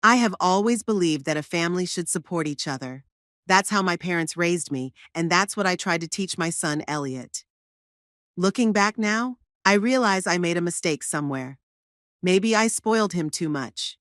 I have always believed that a family should support each other. That's how my parents raised me, and that's what I tried to teach my son, Elliot. Looking back now, I realize I made a mistake somewhere. Maybe I spoiled him too much.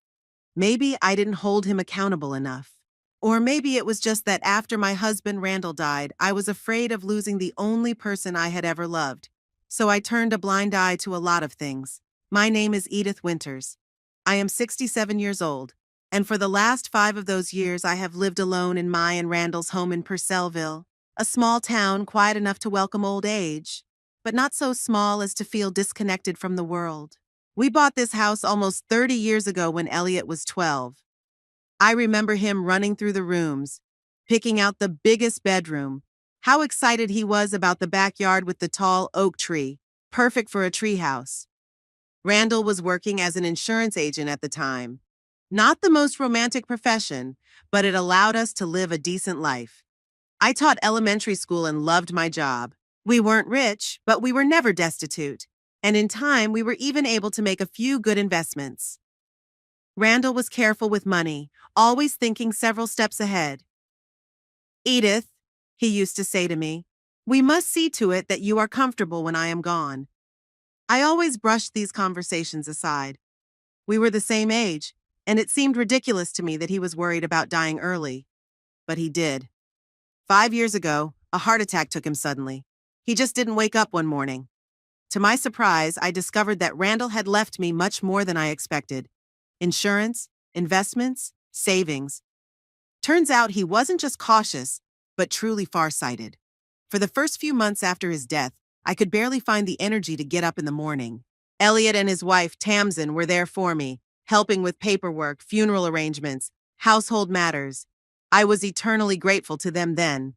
Maybe I didn't hold him accountable enough. Or maybe it was just that after my husband Randall died, I was afraid of losing the only person I had ever loved. So I turned a blind eye to a lot of things. My name is Edith Winters. I am 67 years old, and for the last 5 of those years I have lived alone in my and Randall's home in Purcellville, a small town quiet enough to welcome old age, but not so small as to feel disconnected from the world. We bought this house almost 30 years ago when Elliot was 12. I remember him running through the rooms, picking out the biggest bedroom. How excited he was about the backyard with the tall oak tree, perfect for a treehouse. Randall was working as an insurance agent at the time. Not the most romantic profession, but it allowed us to live a decent life. I taught elementary school and loved my job. We weren't rich, but we were never destitute. And in time, we were even able to make a few good investments. Randall was careful with money, always thinking several steps ahead. "Edith," he used to say to me, "we must see to it that you are comfortable when I am gone." I always brushed these conversations aside. We were the same age, and it seemed ridiculous to me that he was worried about dying early. But he did. 5 years ago, a heart attack took him suddenly. He just didn't wake up one morning. To my surprise, I discovered that Randall had left me much more than I expected. Insurance, investments, savings. Turns out he wasn't just cautious, but truly farsighted. For the first few months after his death, I could barely find the energy to get up in the morning. Elliot and his wife, Tamsin, were there for me, helping with paperwork, funeral arrangements, household matters. I was eternally grateful to them then.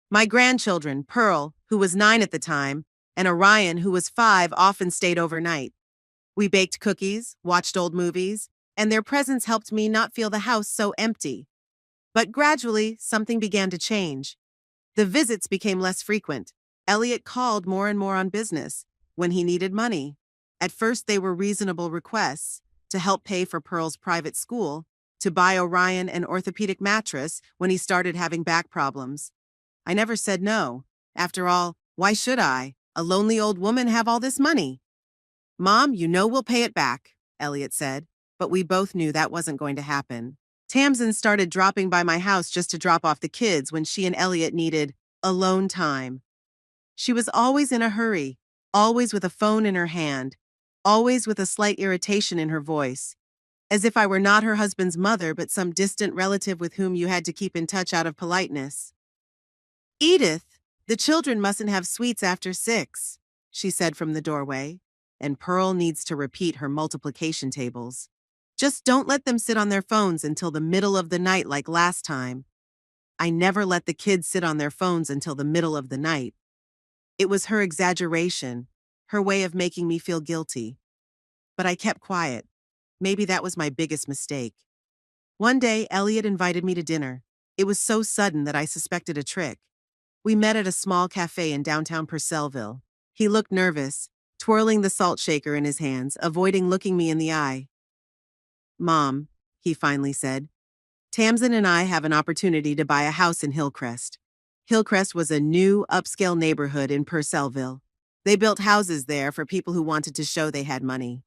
My grandchildren, Pearl, who was 9 at the time, and Orion, who was 5, often stayed overnight. We baked cookies, watched old movies, and their presence helped me not feel the house so empty. But gradually, something began to change. The visits became less frequent. Elliot called more and more on business, when he needed money. At first, they were reasonable requests, to help pay for Pearl's private school, to buy Orion an orthopedic mattress when he started having back problems. I never said no. After all, why should I? A lonely old woman have all this money. "Mom, you know we'll pay it back," Elliot said, but we both knew that wasn't going to happen. Tamsin started dropping by my house just to drop off the kids when she and Elliot needed alone time. She was always in a hurry, always with a phone in her hand, always with a slight irritation in her voice, as if I were not her husband's mother but some distant relative with whom you had to keep in touch out of politeness. "Edith, the children mustn't have sweets after 6, she said from the doorway, and Pearl needs to repeat her multiplication tables. Just don't let them sit on their phones until the middle of the night like last time. I never let the kids sit on their phones until the middle of the night. It was her exaggeration, her way of making me feel guilty. But I kept quiet. Maybe that was my biggest mistake. One day, Elliot invited me to dinner. It was so sudden that I suspected a trick. We met at a small cafe in downtown Purcellville. He looked nervous, twirling the salt shaker in his hands, avoiding looking me in the eye. "Mom," he finally said, "Tamsin and I have an opportunity to buy a house in Hillcrest." Hillcrest was a new, upscale neighborhood in Purcellville. They built houses there for people who wanted to show they had money.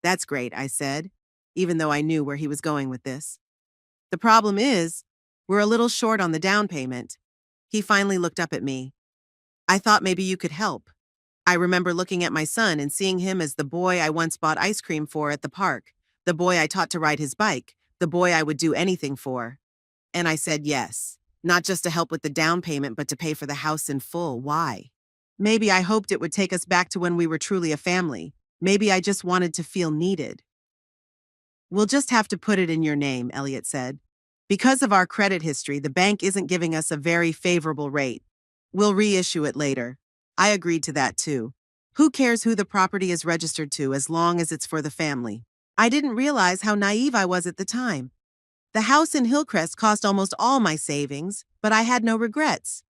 "That's great," I said, even though I knew where he was going with this. "The problem is, we're a little short on the down payment." He finally looked up at me. "I thought maybe you could help." I remember looking at my son and seeing him as the boy I once bought ice cream for at the park, the boy I taught to ride his bike, the boy I would do anything for. And I said yes, not just to help with the down payment, but to pay for the house in full. Why? Maybe I hoped it would take us back to when we were truly a family. Maybe I just wanted to feel needed. "We'll just have to put it in your name," Elliot said. "Because of our credit history, the bank isn't giving us a very favorable rate. We'll reissue it later." I agreed to that too. Who cares who the property is registered to as long as it's for the family? I didn't realize how naive I was at the time. The house in Hillcrest cost almost all my savings, but I had no regrets.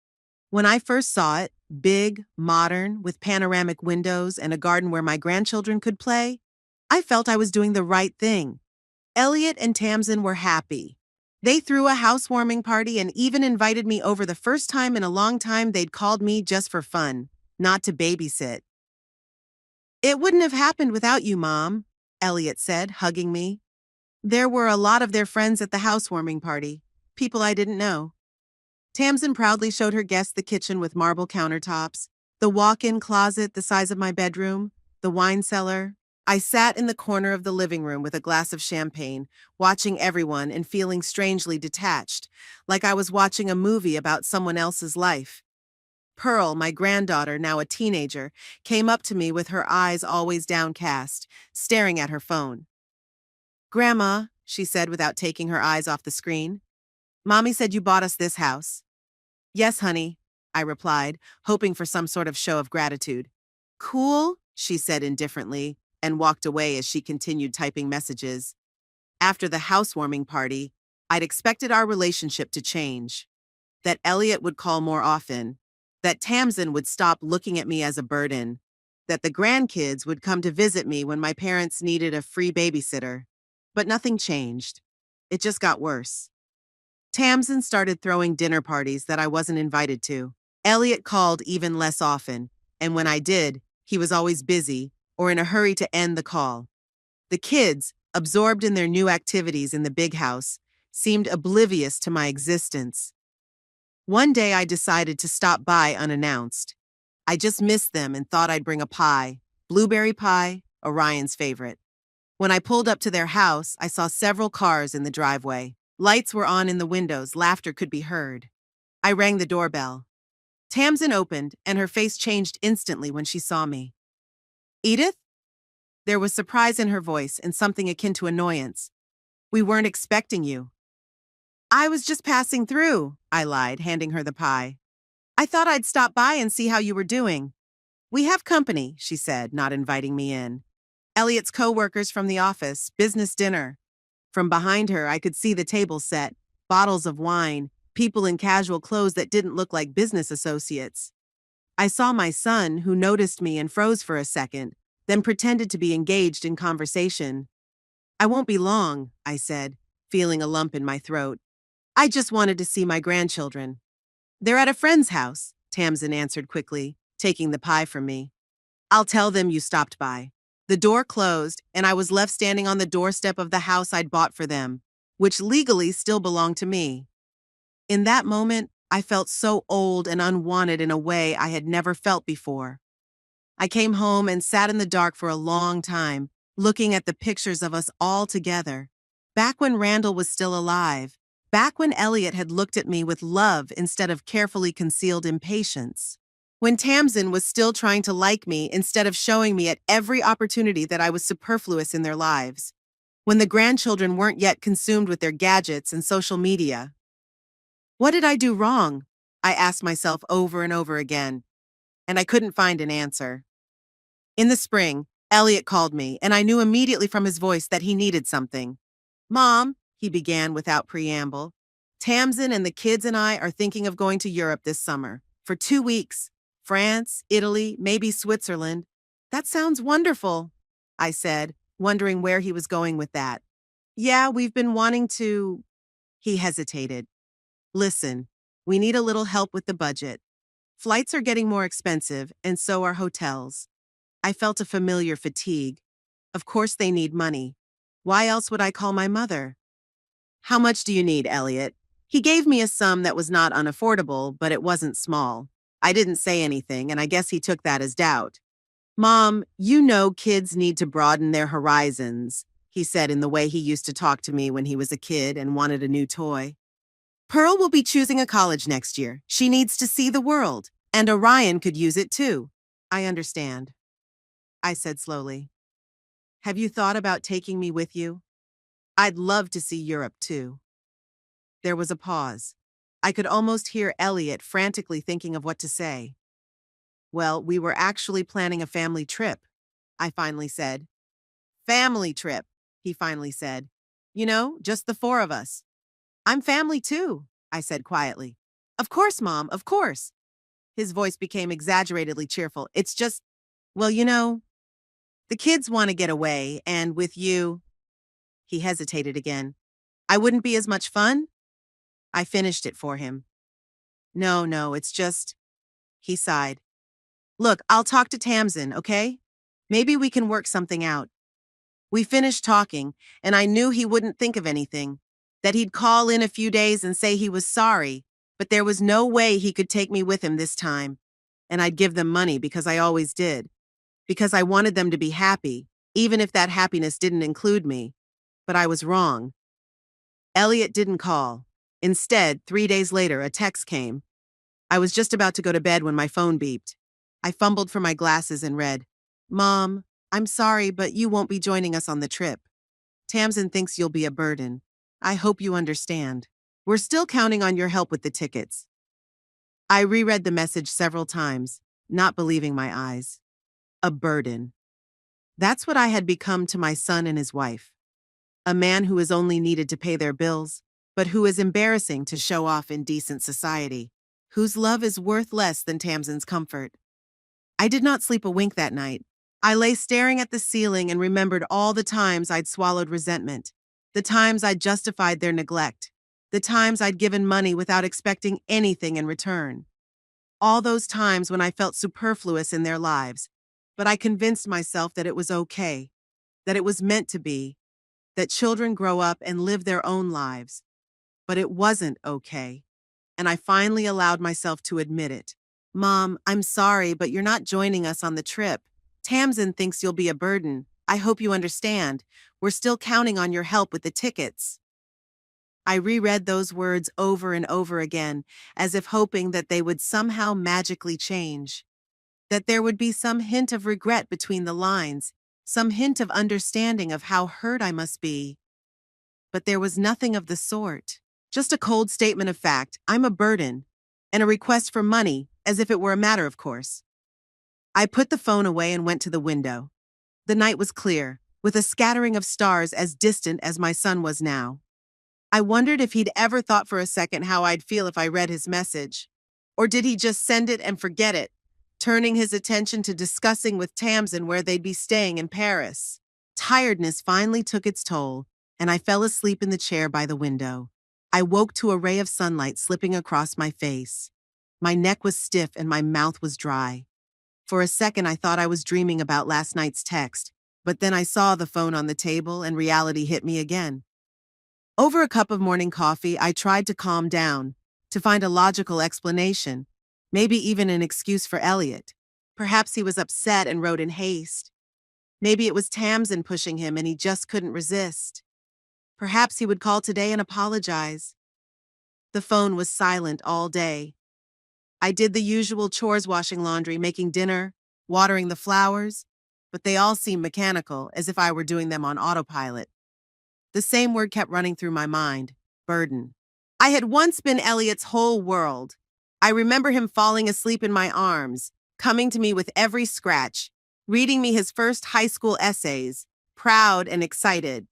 When I first saw it, big, modern, with panoramic windows and a garden where my grandchildren could play, I felt I was doing the right thing. Elliot and Tamsin were happy. They threw a housewarming party and even invited me over the first time in a long time they'd called me just for fun, not to babysit. It wouldn't have happened without you, Mom, Elliot said, hugging me. There were a lot of their friends at the housewarming party, people I didn't know. Tamsin proudly showed her guests the kitchen with marble countertops, the walk-in closet the size of my bedroom, the wine cellar. I sat in the corner of the living room with a glass of champagne, watching everyone and feeling strangely detached, like I was watching a movie about someone else's life. Pearl, my granddaughter, now a teenager, came up to me with her eyes always downcast, staring at her phone. "Grandma," she said without taking her eyes off the screen, "Mommy said you bought us this house." "Yes, honey," I replied, hoping for some sort of show of gratitude. "Cool," she said indifferently, and walked away as she continued typing messages. After the housewarming party, I'd expected our relationship to change. That Elliot would call more often, that Tamsin would stop looking at me as a burden, that the grandkids would come to visit me when my parents needed a free babysitter. But nothing changed. It just got worse. Tamsin started throwing dinner parties that I wasn't invited to. Elliot called even less often, and when I did, he was always busy or in a hurry to end the call. The kids, absorbed in their new activities in the big house, seemed oblivious to my existence. One day I decided to stop by unannounced. I just missed them and thought I'd bring a pie, blueberry pie, Orion's favorite. When I pulled up to their house, I saw several cars in the driveway. Lights were on in the windows, laughter could be heard. I rang the doorbell. Tamsin opened, and her face changed instantly when she saw me. "Edith?" There was surprise in her voice and something akin to annoyance. "We weren't expecting you." "I was just passing through," I lied, handing her the pie. "I thought I'd stop by and see how you were doing." "We have company," she said, not inviting me in. "Elliot's co-workers from the office, business dinner." From behind her, I could see the table set, bottles of wine, people in casual clothes that didn't look like business associates. I saw my son, who noticed me and froze for a second, then pretended to be engaged in conversation. "I won't be long," I said, feeling a lump in my throat. "I just wanted to see my grandchildren." "They're at a friend's house," Tamsin answered quickly, taking the pie from me. "I'll tell them you stopped by." The door closed, and I was left standing on the doorstep of the house I'd bought for them, which legally still belonged to me. In that moment, I felt so old and unwanted in a way I had never felt before. I came home and sat in the dark for a long time, looking at the pictures of us all together. Back when Randall was still alive, back when Elliot had looked at me with love instead of carefully concealed impatience. When Tamsin was still trying to like me instead of showing me at every opportunity that I was superfluous in their lives. When the grandchildren weren't yet consumed with their gadgets and social media. What did I do wrong? I asked myself over and over again, and I couldn't find an answer. In the spring, Elliot called me, and I knew immediately from his voice that he needed something. "Mom," he began without preamble, "Tamsin and the kids and I are thinking of going to Europe this summer, for 2 weeks. France, Italy, maybe Switzerland." "That sounds wonderful," I said, wondering where he was going with that. "Yeah, we've been wanting to." He hesitated. "Listen, we need a little help with the budget. Flights are getting more expensive, and so are hotels." I felt a familiar fatigue. Of course they need money. Why else would I call my mother? "How much do you need, Elliot?" He gave me a sum that was not unaffordable, but it wasn't small. I didn't say anything, and I guess he took that as doubt. "Mom, you know kids need to broaden their horizons," he said in the way he used to talk to me when he was a kid and wanted a new toy. "Pearl will be choosing a college next year. She needs to see the world, and Orion could use it too." "I understand," I said slowly. "Have you thought about taking me with you? I'd love to see Europe too." There was a pause. I could almost hear Elliot frantically thinking of what to say. "Well, we were actually planning a family trip," I finally said. "Family trip," he finally said. "You know, just the 4 of us." "I'm family too," I said quietly. "Of course, Mom, of course." His voice became exaggeratedly cheerful. "It's just, well, you know, the kids want to get away, and with you." He hesitated again. I wouldn't be as much fun? I finished it for him. No, it's just, he sighed. Look, I'll talk to Tamsin, okay? Maybe we can work something out. We finished talking, and I knew he wouldn't think of anything, that he'd call in a few days and say he was sorry, but there was no way he could take me with him this time. And I'd give them money because I always did, because I wanted them to be happy, even if that happiness didn't include me. But I was wrong. Elliot didn't call. Instead, 3 days later, a text came. I was just about to go to bed when my phone beeped. I fumbled for my glasses and read, Mom, I'm sorry, but you won't be joining us on the trip. Tamsin thinks you'll be a burden. I hope you understand. We're still counting on your help with the tickets. I reread the message several times, not believing my eyes. A burden. That's what I had become to my son and his wife. A man who is only needed to pay their bills, but who is embarrassing to show off in decent society, whose love is worth less than Tamsin's comfort. I did not sleep a wink that night. I lay staring at the ceiling and remembered all the times I'd swallowed resentment, the times I'd justified their neglect, the times I'd given money without expecting anything in return. All those times when I felt superfluous in their lives, but I convinced myself that it was okay, that it was meant to be, that children grow up and live their own lives. But it wasn't okay, and I finally allowed myself to admit it. Mom, I'm sorry, but you're not joining us on the trip. Tamsin thinks you'll be a burden. I hope you understand. We're still counting on your help with the tickets. I reread those words over and over again, as if hoping that they would somehow magically change, that there would be some hint of regret between the lines, some hint of understanding of how hurt I must be. But there was nothing of the sort. Just a cold statement of fact, I'm a burden, and a request for money, as if it were a matter of course. I put the phone away and went to the window. The night was clear, with a scattering of stars as distant as my son was now. I wondered if he'd ever thought for a second how I'd feel if I read his message. Or did he just send it and forget it, turning his attention to discussing with Tamsin where they'd be staying in Paris? Tiredness finally took its toll, and I fell asleep in the chair by the window. I woke to a ray of sunlight slipping across my face. My neck was stiff and my mouth was dry. For a second, I thought I was dreaming about last night's text, but then I saw the phone on the table and reality hit me again. Over a cup of morning coffee, I tried to calm down, to find a logical explanation, maybe even an excuse for Elliot. Perhaps he was upset and wrote in haste. Maybe it was Tamsin pushing him and he just couldn't resist. Perhaps he would call today and apologize. The phone was silent all day. I did the usual chores, washing laundry, making dinner, watering the flowers, but they all seemed mechanical, as if I were doing them on autopilot. The same word kept running through my mind, burden. I had once been Elliot's whole world. I remember him falling asleep in my arms, coming to me with every scratch, reading me his first high school essays, proud and excited.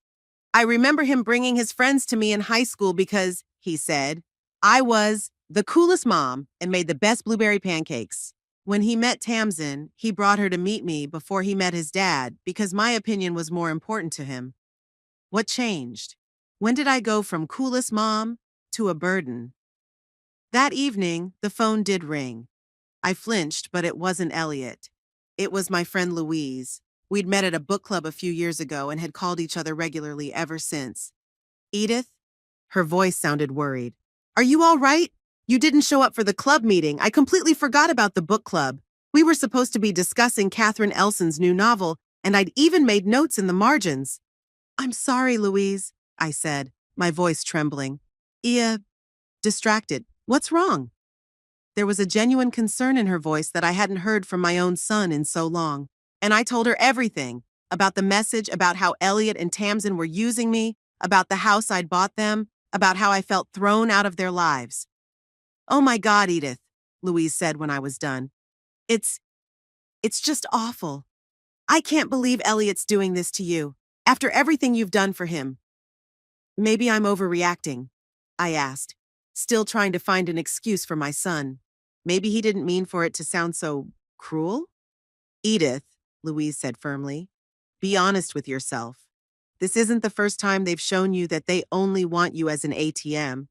I remember him bringing his friends to me in high school because, he said, I was the coolest mom and made the best blueberry pancakes. When he met Tamsin, he brought her to meet me before he met his dad because my opinion was more important to him. What changed? When did I go from coolest mom to a burden? That evening, the phone did ring. I flinched, but it wasn't Elliot. It was my friend Louise. We'd met at a book club a few years ago and had called each other regularly ever since. Edith? Her voice sounded worried. Are you all right? You didn't show up for the club meeting. I completely forgot about the book club. We were supposed to be discussing Catherine Elson's new novel, and I'd even made notes in the margins. I'm sorry, Louise, I said, my voice trembling. Distracted. What's wrong? There was a genuine concern in her voice that I hadn't heard from my own son in so long. And I told her everything, about the message, about how Elliot and Tamsin were using me, about the house I'd bought them, about how I felt thrown out of their lives. Oh my God, Edith, Louise said when I was done. It's just awful. I can't believe Elliot's doing this to you, after everything you've done for him. Maybe I'm overreacting, I asked, still trying to find an excuse for my son. Maybe he didn't mean for it to sound so cruel? Edith, Louise said firmly, be honest with yourself. This isn't the first time they've shown you that they only want you as an ATM.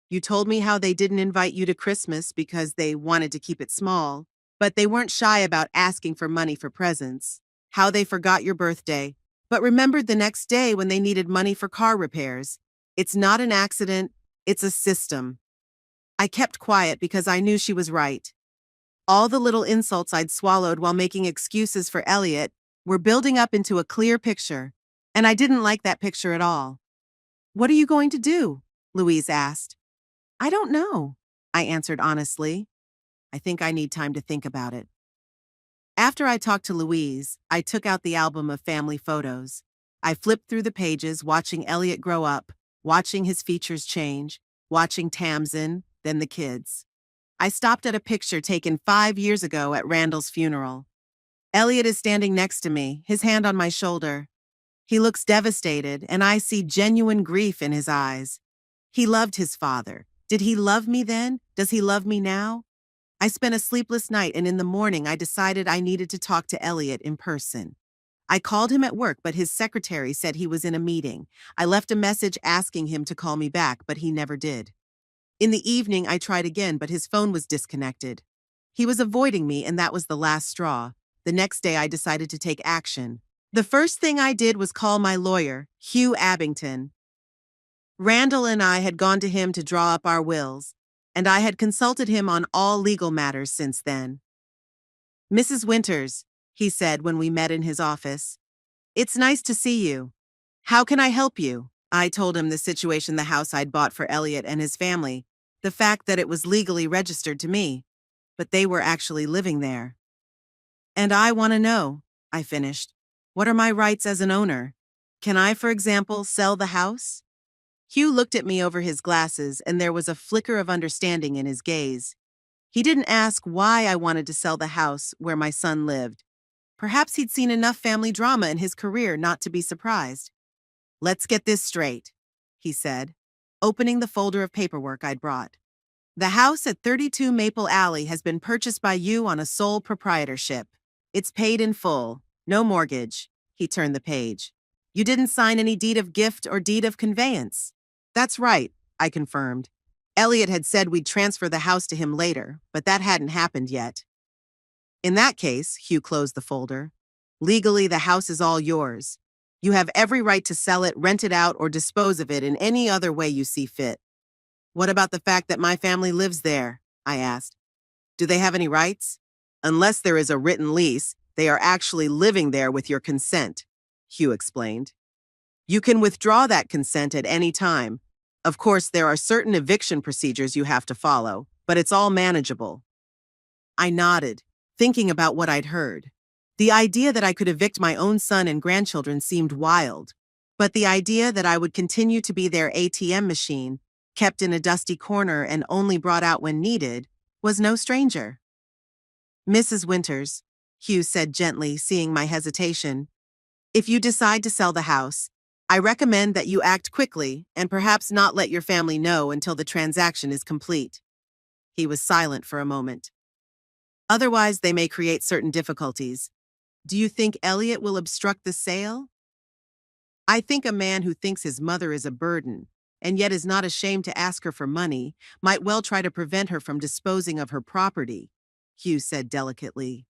You told me how they didn't invite you to Christmas because they wanted to keep it small, but they weren't shy about asking for money for presents. How they forgot your birthday, but remembered the next day when they needed money for car repairs. It's not an accident, it's a system. I kept quiet because I knew she was right. All the little insults I'd swallowed while making excuses for Elliot were building up into a clear picture, and I didn't like that picture at all. "What are you going to do?" Louise asked. "I don't know," I answered honestly. "I think I need time to think about it." After I talked to Louise, I took out the album of family photos. I flipped through the pages, watching Elliot grow up, watching his features change, watching Tamsin, then the kids. I stopped at a picture taken 5 years ago at Randall's funeral. Elliot is standing next to me, his hand on my shoulder. He looks devastated, and I see genuine grief in his eyes. He loved his father. Did he love me then? Does he love me now? I spent a sleepless night, and in the morning I decided I needed to talk to Elliot in person. I called him at work, but his secretary said he was in a meeting. I left a message asking him to call me back, but he never did. In the evening, I tried again, but his phone was disconnected. He was avoiding me, and that was the last straw. The next day, I decided to take action. The first thing I did was call my lawyer, Hugh Abington. Randall and I had gone to him to draw up our wills, and I had consulted him on all legal matters since then. "Mrs. Winters," he said when we met in his office, "it's nice to see you. How can I help you?" I told him the situation, the house I'd bought for Elliot and his family, the fact that it was legally registered to me, but they were actually living there. "And I want to know," I finished, "what are my rights as an owner? Can I, for example, sell the house?" Hugh looked at me over his glasses, and there was a flicker of understanding in his gaze. He didn't ask why I wanted to sell the house where my son lived. Perhaps he'd seen enough family drama in his career not to be surprised. "Let's get this straight," he said, opening the folder of paperwork I'd brought. "The house at 32 Maple Alley has been purchased by you on a sole proprietorship. It's paid in full, no mortgage." He turned the page. "You didn't sign any deed of gift or deed of conveyance." "That's right," I confirmed. Elliot had said we'd transfer the house to him later, but that hadn't happened yet. "In that case," Hugh closed the folder, "legally the house is all yours. You have every right to sell it, rent it out, or dispose of it in any other way you see fit." "What about the fact that my family lives there?" I asked. "Do they have any rights?" "Unless there is a written lease, they are actually living there with your consent," Hugh explained. "You can withdraw that consent at any time. Of course, there are certain eviction procedures you have to follow, but it's all manageable." I nodded, thinking about what I'd heard. The idea that I could evict my own son and grandchildren seemed wild, but the idea that I would continue to be their ATM machine, kept in a dusty corner and only brought out when needed, was no stranger. "Mrs. Winters," Hugh said gently, seeing my hesitation, "if you decide to sell the house, I recommend that you act quickly and perhaps not let your family know until the transaction is complete." He was silent for a moment. "Otherwise, they may create certain difficulties. Do you think Elliot will obstruct the sale?" "I think a man who thinks his mother is a burden, and yet is not ashamed to ask her for money, might well try to prevent her from disposing of her property," Hugh said delicately.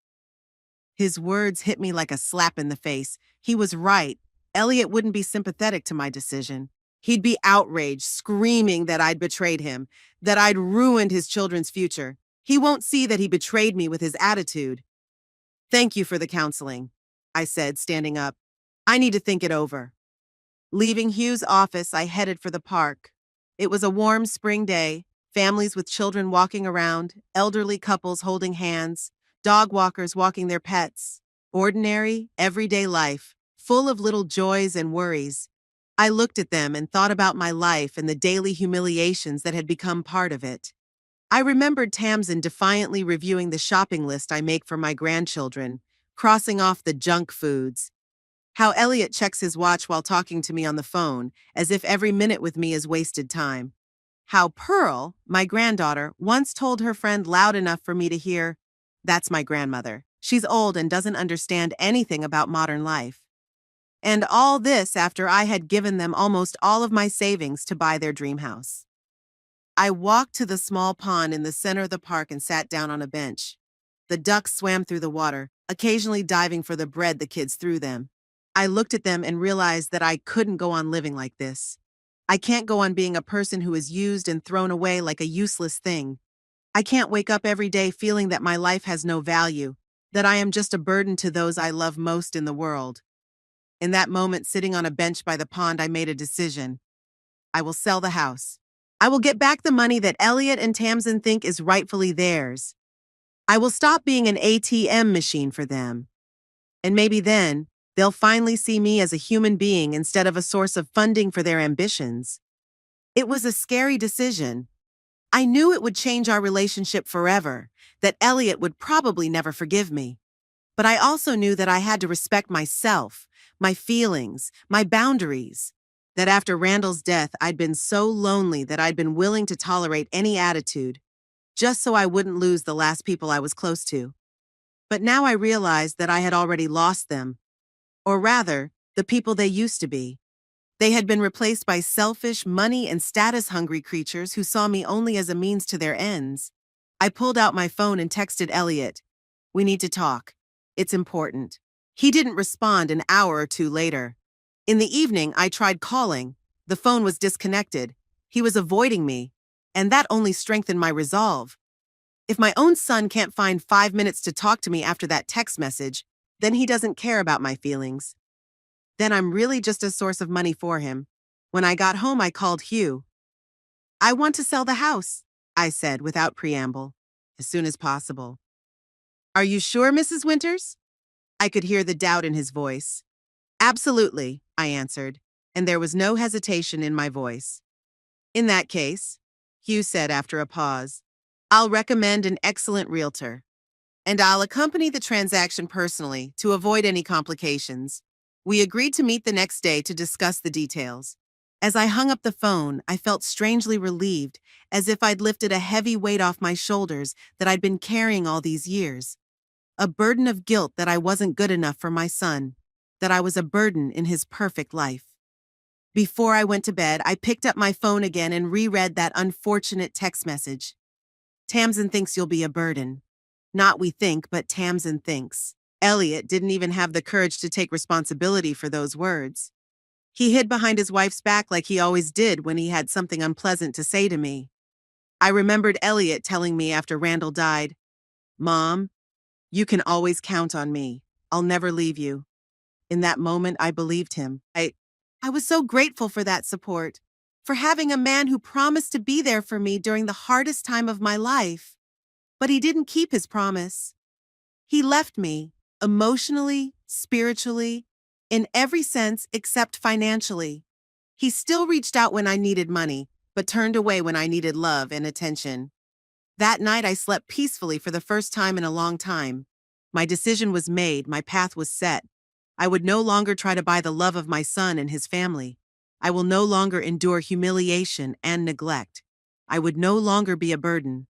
His words hit me like a slap in the face. He was right. Elliot wouldn't be sympathetic to my decision. He'd be outraged, screaming that I'd betrayed him, that I'd ruined his children's future. He won't see that he betrayed me with his attitude. "Thank you for the counseling," I said, standing up. "I need to think it over." Leaving Hugh's office, I headed for the park. It was a warm spring day, families with children walking around, elderly couples holding hands, dog walkers walking their pets. Ordinary, everyday life, full of little joys and worries. I looked at them and thought about my life and the daily humiliations that had become part of it. I remembered Tamsin defiantly reviewing the shopping list I make for my grandchildren, crossing off the junk foods. How Elliot checks his watch while talking to me on the phone, as if every minute with me is wasted time. How Pearl, my granddaughter, once told her friend loud enough for me to hear, "That's my grandmother. She's old and doesn't understand anything about modern life." And all this after I had given them almost all of my savings to buy their dream house. I walked to the small pond in the center of the park and sat down on a bench. The ducks swam through the water, occasionally diving for the bread the kids threw them. I looked at them and realized that I couldn't go on living like this. I can't go on being a person who is used and thrown away like a useless thing. I can't wake up every day feeling that my life has no value, that I am just a burden to those I love most in the world. In that moment, sitting on a bench by the pond, I made a decision. I will sell the house. I will get back the money that Elliot and Tamsin think is rightfully theirs. I will stop being an ATM machine for them. And maybe then, they'll finally see me as a human being instead of a source of funding for their ambitions. It was a scary decision. I knew it would change our relationship forever, that Elliot would probably never forgive me. But I also knew that I had to respect myself, my feelings, my boundaries. That after Randall's death, I'd been so lonely that I'd been willing to tolerate any attitude, just so I wouldn't lose the last people I was close to. But now I realized that I had already lost them. Or rather, the people they used to be. They had been replaced by selfish, money and status-hungry creatures who saw me only as a means to their ends. I pulled out my phone and texted Elliot. "We need to talk. It's important." He didn't respond an hour or two later. In the evening, I tried calling. The phone was disconnected. He was avoiding me, and that only strengthened my resolve. If my own son can't find 5 minutes to talk to me after that text message, then he doesn't care about my feelings. Then I'm really just a source of money for him. When I got home, I called Hugh. "I want to sell the house," I said without preamble, "as soon as possible." "Are you sure, Mrs. Winters?" I could hear the doubt in his voice. "Absolutely," I answered, and there was no hesitation in my voice. "In that case," Hugh said after a pause, "I'll recommend an excellent realtor. And I'll accompany the transaction personally to avoid any complications." We agreed to meet the next day to discuss the details. As I hung up the phone, I felt strangely relieved, as if I'd lifted a heavy weight off my shoulders that I'd been carrying all these years. A burden of guilt that I wasn't good enough for my son, that I was a burden in his perfect life. Before I went to bed, I picked up my phone again and reread that unfortunate text message. "Tamsin thinks you'll be a burden. Not we think, but Tamsin thinks." Elliot didn't even have the courage to take responsibility for those words. He hid behind his wife's back like he always did when he had something unpleasant to say to me. I remembered Elliot telling me after Randall died, "Mom, you can always count on me. I'll never leave you." In that moment, I believed him. I was so grateful for that support, for having a man who promised to be there for me during the hardest time of my life. But he didn't keep his promise. He left me, emotionally, spiritually, in every sense except financially. He still reached out when I needed money, but turned away when I needed love and attention. That night I slept peacefully for the first time in a long time. My decision was made, my path was set. I would no longer try to buy the love of my son and his family. I will no longer endure humiliation and neglect. I would no longer be a burden.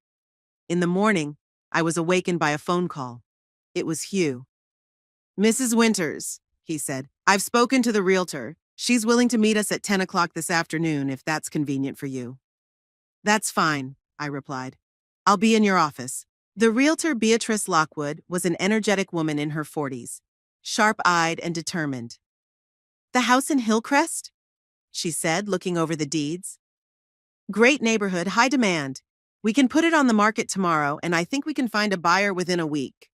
In the morning, I was awakened by a phone call. It was Hugh. "Mrs. Winters," he said, "I've spoken to the realtor. She's willing to meet us at 10 o'clock this afternoon if that's convenient for you." "That's fine," I replied. "I'll be in your office." The realtor, Beatrice Lockwood, was an energetic woman in her 40s, sharp-eyed and determined. "The house in Hillcrest?" she said, looking over the deeds. "Great neighborhood, high demand. We can put it on the market tomorrow, and I think we can find a buyer within a week."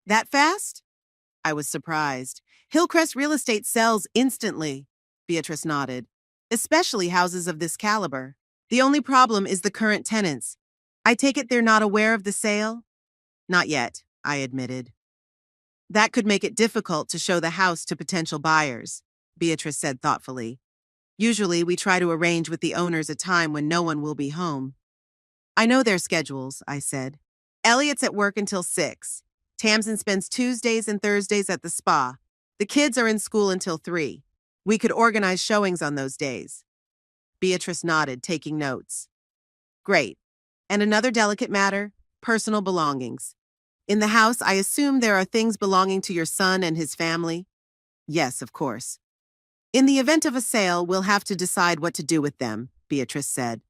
"That fast?" I was surprised. "Hillcrest real estate sells instantly," Beatrice nodded, "especially houses of this caliber. The only problem is the current tenants. I take it they're not aware of the sale?" "Not yet," I admitted. "That could make it difficult to show the house to potential buyers," Beatrice said thoughtfully. "Usually we try to arrange with the owners a time when no one will be home." "I know their schedules," I said. "Elliot's at work until 6. Tamsin spends Tuesdays and Thursdays at the spa. The kids are in school until 3. We could organize showings on those days." Beatrice nodded, taking notes. "Great. And another delicate matter, personal belongings. In the house, I assume there are things belonging to your son and his family?" "Yes, of course." In the event of a sale, we'll have to decide what to do with them, Beatrice said.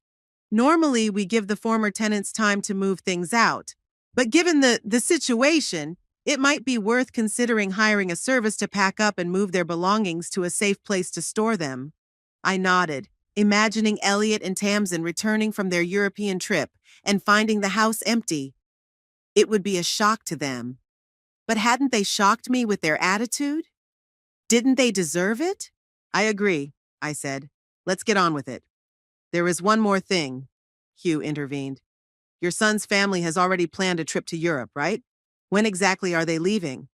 Normally, we give the former tenants time to move things out. But given the situation, it might be worth considering hiring a service to pack up and move their belongings to a safe place to store them. I nodded, imagining Elliot and Tamsin returning from their European trip and finding the house empty. It would be a shock to them. But hadn't they shocked me with their attitude? Didn't they deserve it? I agree, I said. Let's get on with it. There is one more thing, Hugh intervened. Your son's family has already planned a trip to Europe, right? When exactly are they leaving?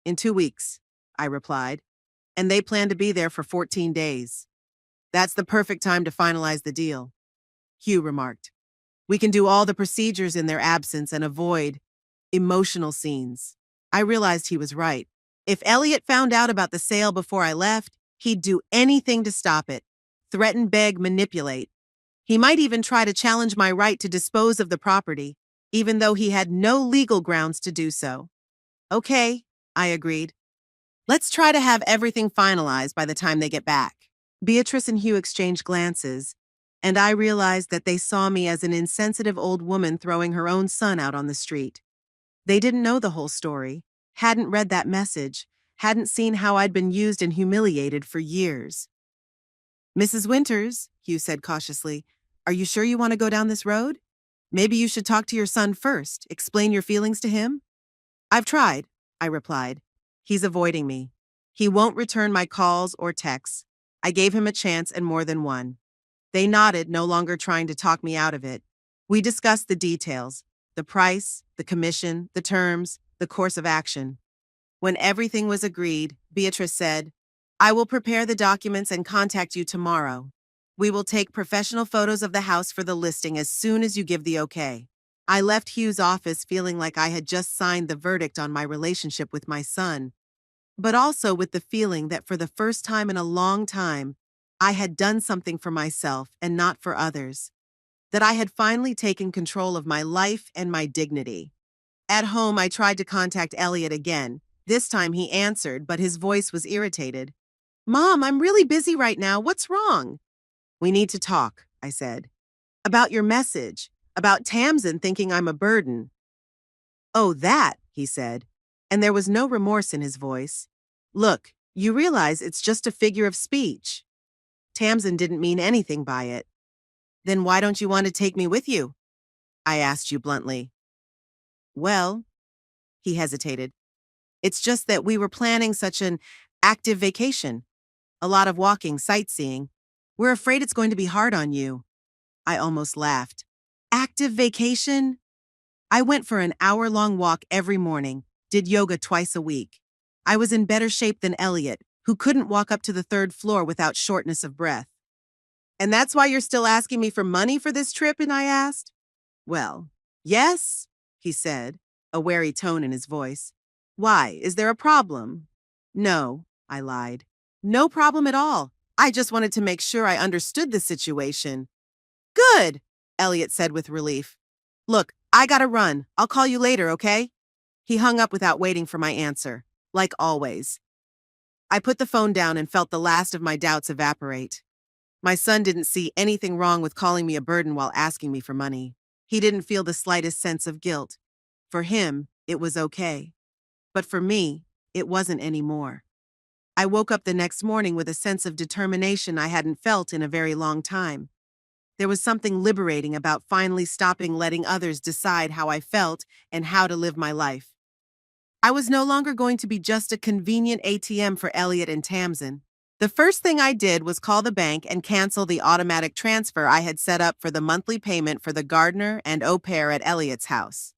In 2 weeks, I replied, and they plan to be there for 14 days. That's the perfect time to finalize the deal, Hugh remarked. We can do all the procedures in their absence and avoid emotional scenes. I realized he was right. If Elliot found out about the sale before I left, he'd do anything to stop it. Threaten, beg, manipulate. He might even try to challenge my right to dispose of the property, even though he had no legal grounds to do so. Okay, I agreed. Let's try to have everything finalized by the time they get back. Beatrice and Hugh exchanged glances, and I realized that they saw me as an insensitive old woman throwing her own son out on the street. They didn't know the whole story, hadn't read that message, hadn't seen how I'd been used and humiliated for years. Mrs. Winters, Hugh said cautiously, are you sure you want to go down this road? Maybe you should talk to your son first, explain your feelings to him? I've tried, I replied. He's avoiding me. He won't return my calls or texts. I gave him a chance and more than one. They nodded, no longer trying to talk me out of it. We discussed the details, the price, the commission, the terms, the course of action. When everything was agreed, Beatrice said, I will prepare the documents and contact you tomorrow. We will take professional photos of the house for the listing as soon as you give the okay. I left Hugh's office feeling like I had just signed the verdict on my relationship with my son, but also with the feeling that for the first time in a long time, I had done something for myself and not for others, that I had finally taken control of my life and my dignity. At home, I tried to contact Elliot again. This time he answered, but his voice was irritated. Mom, I'm really busy right now. What's wrong? We need to talk, I said. About your message, about Tamsin thinking I'm a burden. Oh, that, he said, and there was no remorse in his voice. Look, you realize it's just a figure of speech. Tamsin didn't mean anything by it. Then why don't you want to take me with you? I asked you bluntly. Well, he hesitated. It's just that we were planning such an active vacation. A lot of walking, sightseeing. We're afraid it's going to be hard on you. I almost laughed. Active vacation? I went for an hour-long walk every morning, did yoga twice a week. I was in better shape than Elliot, who couldn't walk up to the 3rd floor without shortness of breath. And that's why you're still asking me for money for this trip? And I asked. Well, yes, he said, a wary tone in his voice. Why, is there a problem? No, I lied. No problem at all. I just wanted to make sure I understood the situation. Good, Elliot said with relief. Look, I gotta run. I'll call you later, okay? He hung up without waiting for my answer, like always. I put the phone down and felt the last of my doubts evaporate. My son didn't see anything wrong with calling me a burden while asking me for money. He didn't feel the slightest sense of guilt. For him, it was okay. But for me, it wasn't anymore. I woke up the next morning with a sense of determination I hadn't felt in a very long time. There was something liberating about finally stopping letting others decide how I felt and how to live my life. I was no longer going to be just a convenient ATM for Elliot and Tamsin. The first thing I did was call the bank and cancel the automatic transfer I had set up for the monthly payment for the gardener and au pair at Elliot's house.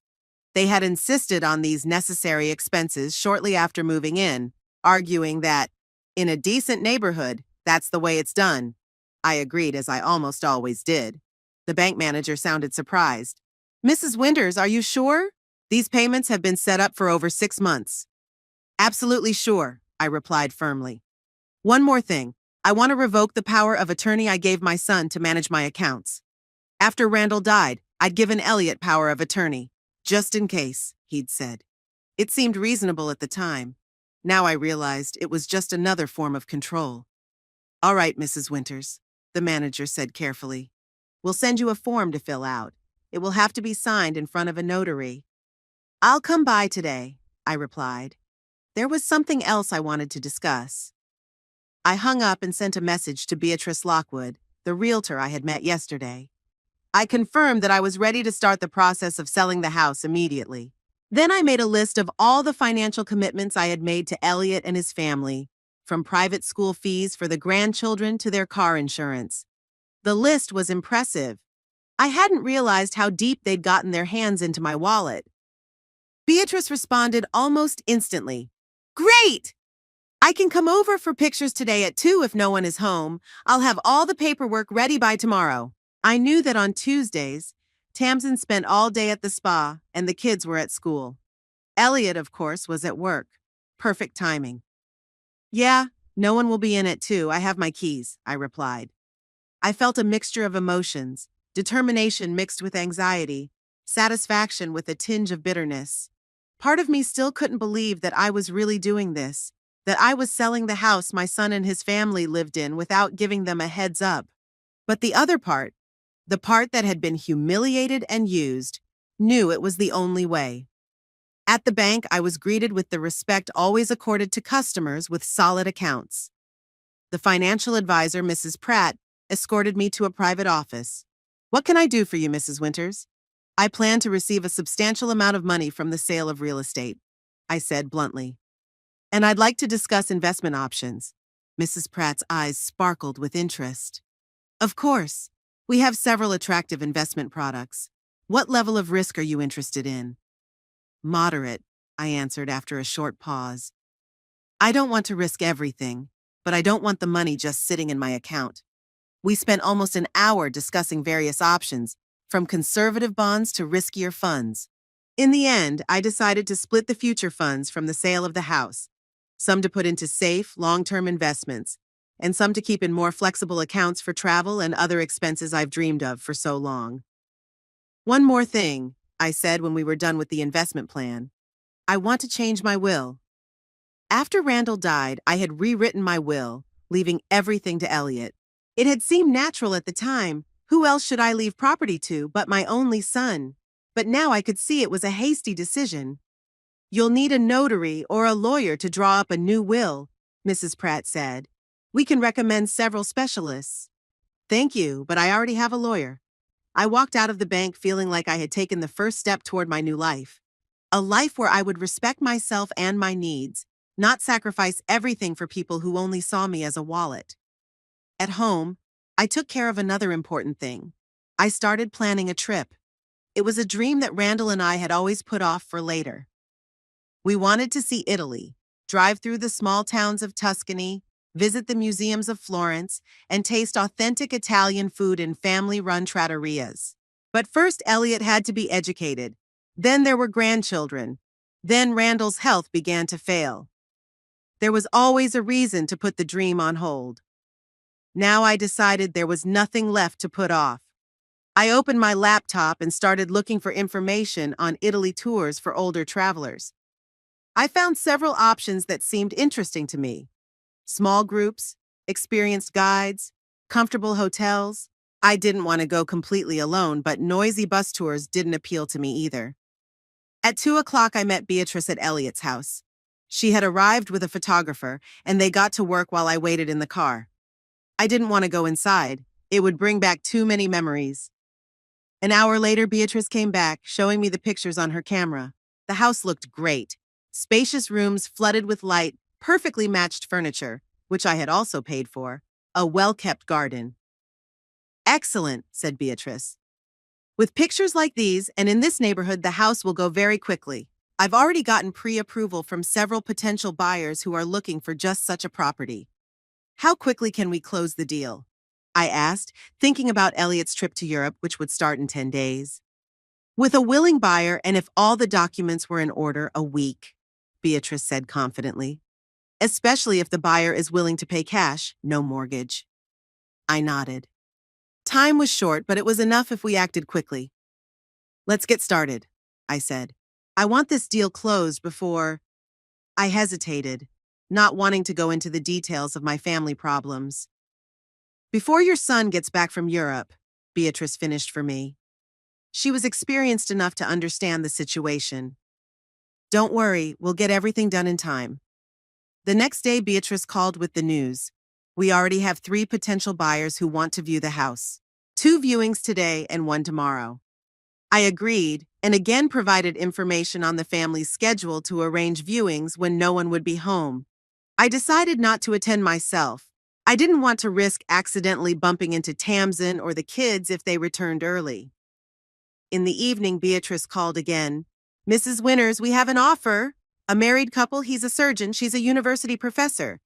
They had insisted on these necessary expenses shortly after moving in, arguing that, in a decent neighborhood, that's the way it's done. I agreed, as I almost always did. The bank manager sounded surprised. Mrs. Winters, are you sure? These payments have been set up for over 6 months. Absolutely sure, I replied firmly. One more thing. I want to revoke the power of attorney I gave my son to manage my accounts. After Randall died, I'd given Elliot power of attorney. Just in case, he'd said. It seemed reasonable at the time. Now I realized it was just another form of control. All right, Mrs. Winters, the manager said carefully. We'll send you a form to fill out. It will have to be signed in front of a notary. I'll come by today, I replied. There was something else I wanted to discuss. I hung up and sent a message to Beatrice Lockwood, the realtor I had met yesterday. I confirmed that I was ready to start the process of selling the house immediately. Then I made a list of all the financial commitments I had made to Elliot and his family, from private school fees for the grandchildren to their car insurance. The list was impressive. I hadn't realized how deep they'd gotten their hands into my wallet. Beatrice responded almost instantly. Great! I can come over for pictures today at 2 if no one is home. I'll have all the paperwork ready by tomorrow. I knew that on Tuesdays, Tamsin spent all day at the spa and the kids were at school. Elliot, of course, was at work. Perfect timing. Yeah, no one will be in at 2. I have my keys, I replied. I felt a mixture of emotions, determination mixed with anxiety, satisfaction with a tinge of bitterness. Part of me still couldn't believe that I was really doing this, that I was selling the house my son and his family lived in without giving them a heads up. But the other part, the part that had been humiliated and used, knew it was the only way. At the bank, I was greeted with the respect always accorded to customers with solid accounts. The financial advisor, Mrs. Pratt, escorted me to a private office. What can I do for you, Mrs. Winters? I plan to receive a substantial amount of money from the sale of real estate, I said bluntly. And I'd like to discuss investment options. Mrs. Pratt's eyes sparkled with interest. Of course. We have several attractive investment products. What level of risk are you interested in? Moderate, I answered after a short pause. I don't want to risk everything, but I don't want the money just sitting in my account. We spent almost an hour discussing various options, from conservative bonds to riskier funds. In the end, I decided to split the future funds from the sale of the house, some to put into safe, long-term investments, and some to keep in more flexible accounts for travel and other expenses I've dreamed of for so long. One more thing, I said when we were done with the investment plan. I want to change my will. After Randall died, I had rewritten my will, leaving everything to Elliot. It had seemed natural at the time. Who else should I leave property to but my only son? But now I could see it was a hasty decision. You'll need a notary or a lawyer to draw up a new will, Mrs. Pratt said. We can recommend several specialists. Thank you, but I already have a lawyer. I walked out of the bank feeling like I had taken the first step toward my new life. A life where I would respect myself and my needs, not sacrifice everything for people who only saw me as a wallet. At home, I took care of another important thing. I started planning a trip. It was a dream that Randall and I had always put off for later. We wanted to see Italy, drive through the small towns of Tuscany, visit the museums of Florence, and taste authentic Italian food in family-run trattorias. But first, Elliot had to be educated. Then there were grandchildren. Then Randall's health began to fail. There was always a reason to put the dream on hold. Now I decided there was nothing left to put off. I opened my laptop and started looking for information on Italy tours for older travelers. I found several options that seemed interesting to me. Small groups, experienced guides, comfortable hotels. I didn't want to go completely alone, but noisy bus tours didn't appeal to me either. At 2 o'clock, I met Beatrice at Elliot's house. She had arrived with a photographer, and they got to work while I waited in the car. I didn't want to go inside. It would bring back too many memories. An hour later, Beatrice came back, showing me the pictures on her camera. The house looked great. Spacious rooms flooded with light, perfectly matched furniture, which I had also paid for, a well-kept garden. Excellent, said Beatrice. With pictures like these, and in this neighborhood, the house will go very quickly. I've already gotten pre-approval from several potential buyers who are looking for just such a property. How quickly can we close the deal? I asked, thinking about Elliot's trip to Europe, which would start in 10 days. With a willing buyer, and if all the documents were in order, a week, Beatrice said confidently. Especially if the buyer is willing to pay cash, no mortgage. I nodded. Time was short, but it was enough if we acted quickly. Let's get started, I said. I want this deal closed before... I hesitated, not wanting to go into the details of my family problems. Before your son gets back from Europe, Beatrice finished for me. She was experienced enough to understand the situation. Don't worry, we'll get everything done in time. The next day, Beatrice called with the news. We already have 3 potential buyers who want to view the house. 2 viewings today and 1 tomorrow. I agreed and again provided information on the family's schedule to arrange viewings when no one would be home. I decided not to attend myself. I didn't want to risk accidentally bumping into Tamsin or the kids if they returned early. In the evening, Beatrice called again. Mrs. Winters, we have an offer. A married couple, he's a surgeon, she's a university professor.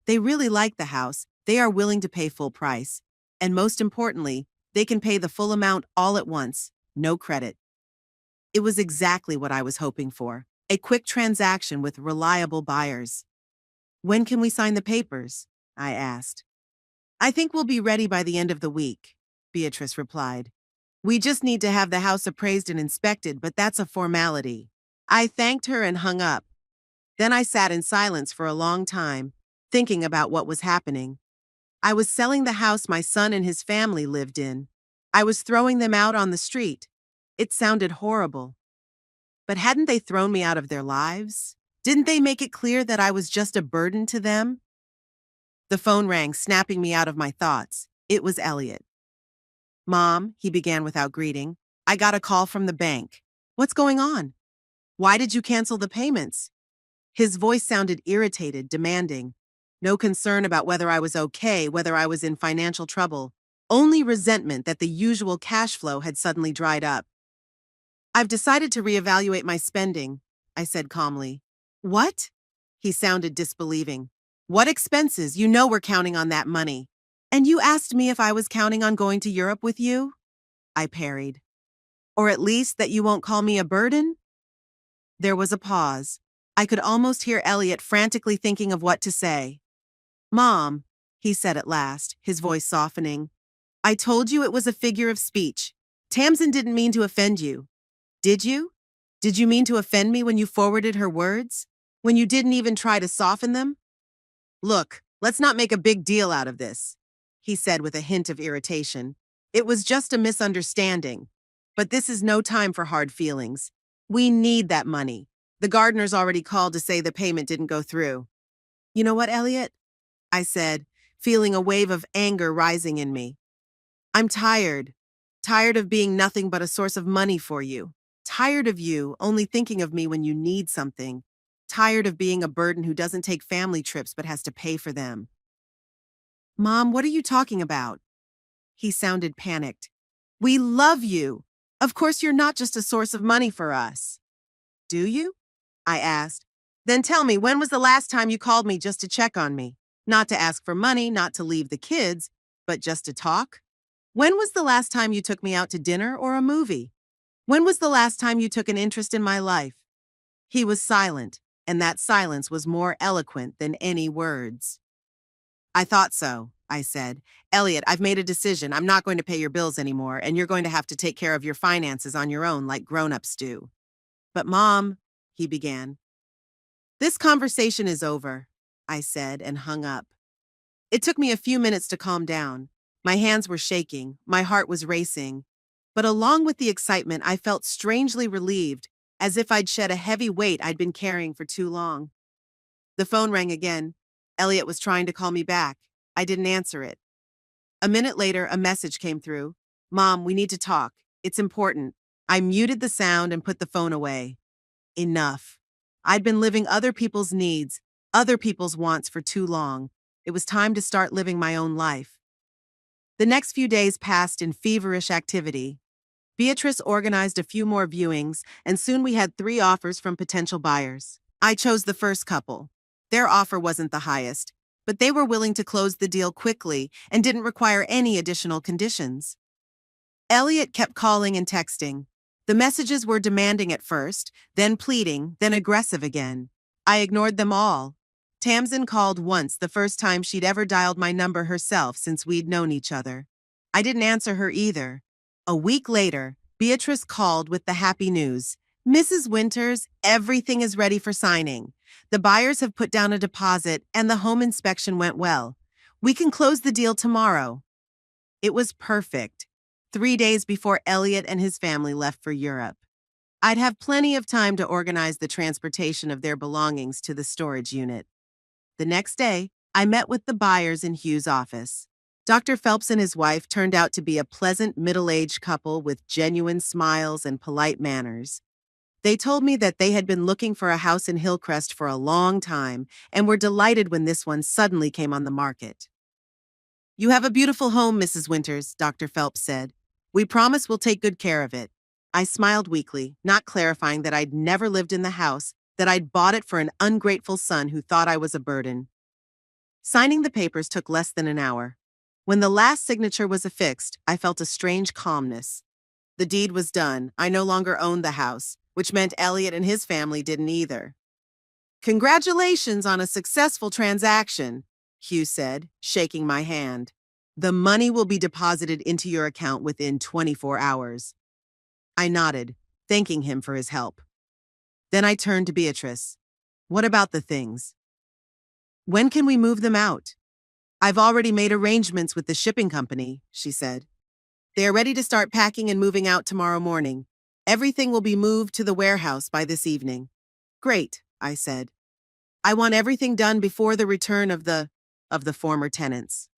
They really like the house. They are willing to pay full price. And most importantly, they can pay the full amount all at once, no credit. It was exactly what I was hoping for. A quick transaction with reliable buyers. When can we sign the papers? I asked. I think we'll be ready by the end of the week, Beatrice replied. We just need to have the house appraised and inspected, but that's a formality. I thanked her and hung up. Then I sat in silence for a long time, thinking about what was happening. I was selling the house my son and his family lived in. I was throwing them out on the street. It sounded horrible. But hadn't they thrown me out of their lives? Didn't they make it clear that I was just a burden to them? The phone rang, snapping me out of my thoughts. It was Elliot. Mom, he began without greeting, I got a call from the bank. What's going on? Why did you cancel the payments? His voice sounded irritated, demanding. No concern about whether I was okay, whether I was in financial trouble. Only resentment that the usual cash flow had suddenly dried up. I've decided to reevaluate my spending, I said calmly. What? He sounded disbelieving. What expenses? You know we're counting on that money. And you asked me if I was counting on going to Europe with you? I parried. Or at least that you won't call me a burden? There was a pause. I could almost hear Elliot frantically thinking of what to say. Mom, he said at last, his voice softening. I told you it was a figure of speech. Tamsin didn't mean to offend you. Did you? Did you mean to offend me when you forwarded her words? When you didn't even try to soften them? Look, let's not make a big deal out of this, he said with a hint of irritation. It was just a misunderstanding. But this is no time for hard feelings. We need that money. The gardeners already called to say the payment didn't go through. You know what, Elliot? I said, feeling a wave of anger rising in me. I'm tired. Tired of being nothing but a source of money for you. Tired of you only thinking of me when you need something. Tired of being a burden who doesn't take family trips but has to pay for them. Mom, what are you talking about? He sounded panicked. We love you. Of course you're not just a source of money for us. Do you? I asked. Then tell me, when was the last time you called me just to check on me? Not to ask for money, not to leave the kids, but just to talk? When was the last time you took me out to dinner or a movie? When was the last time you took an interest in my life? He was silent, and that silence was more eloquent than any words. I thought so, I said. Elliot, I've made a decision. I'm not going to pay your bills anymore, and you're going to have to take care of your finances on your own like grown-ups do. But Mom, he began. This conversation is over, I said and hung up. It took me a few minutes to calm down. My hands were shaking, my heart was racing. But along with the excitement, I felt strangely relieved, as if I'd shed a heavy weight I'd been carrying for too long. The phone rang again. Elliot was trying to call me back. I didn't answer it. A minute later, a message came through. Mom, we need to talk. It's important. I muted the sound and put the phone away. Enough. I'd been living other people's needs, other people's wants for too long. It was time to start living my own life. The next few days passed in feverish activity. Beatrice organized a few more viewings, and soon we had 3 offers from potential buyers. I chose the first couple. Their offer wasn't the highest, but they were willing to close the deal quickly and didn't require any additional conditions. Elliot kept calling and texting. The messages were demanding at first, then pleading, then aggressive again. I ignored them all. Tamsin called once, the first time she'd ever dialed my number herself since we'd known each other. I didn't answer her either. A week later, Beatrice called with the happy news. Mrs. Winters, everything is ready for signing. The buyers have put down a deposit and the home inspection went well. We can close the deal tomorrow. It was perfect. 3 days before Elliot and his family left for Europe. I'd have plenty of time to organize the transportation of their belongings to the storage unit. The next day, I met with the buyers in Hugh's office. Dr. Phelps and his wife turned out to be a pleasant middle-aged couple with genuine smiles and polite manners. They told me that they had been looking for a house in Hillcrest for a long time and were delighted when this one suddenly came on the market. "You have a beautiful home, Mrs. Winters," Dr. Phelps said. "We promise we'll take good care of it." I smiled weakly, not clarifying that I'd never lived in the house, that I'd bought it for an ungrateful son who thought I was a burden. Signing the papers took less than an hour. When the last signature was affixed, I felt a strange calmness. The deed was done. I no longer owned the house, which meant Elliot and his family didn't either. "Congratulations on a successful transaction," Hugh said, shaking my hand. "The money will be deposited into your account within 24 hours. I nodded, thanking him for his help. Then I turned to Beatrice. "What about the things? When can we move them out?" "I've already made arrangements with the shipping company," she said. "They are ready to start packing and moving out tomorrow morning. Everything will be moved to the warehouse by this evening." "Great," I said. "I want everything done before the return of the former tenants."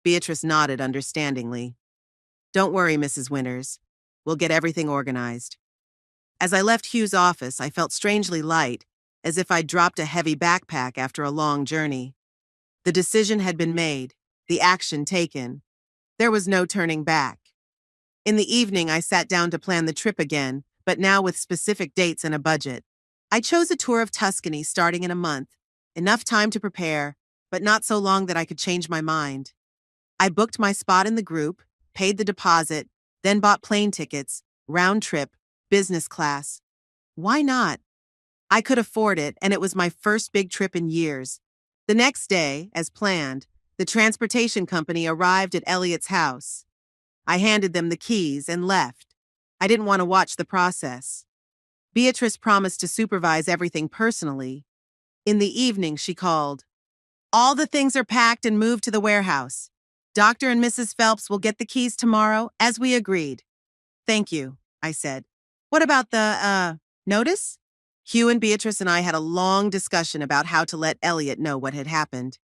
Beatrice nodded understandingly. "Don't worry, Mrs. Winters. We'll get everything organized." As I left Hugh's office, I felt strangely light, as if I'd dropped a heavy backpack after a long journey. The decision had been made, the action taken. There was no turning back. In the evening, I sat down to plan the trip again, but now with specific dates and a budget. I chose a tour of Tuscany starting in a month, enough time to prepare, but not so long that I could change my mind. I booked my spot in the group, paid the deposit, then bought plane tickets, round trip, business class. Why not? I could afford it, and it was my first big trip in years. The next day, as planned, the transportation company arrived at Elliot's house. I handed them the keys and left. I didn't want to watch the process. Beatrice promised to supervise everything personally. In the evening, she called. "All the things are packed and moved to the warehouse. Dr. and Mrs. Phelps will get the keys tomorrow, as we agreed." "Thank you," I said. "What about the, notice?" Hugh and Beatrice and I had a long discussion about how to let Elliot know what had happened.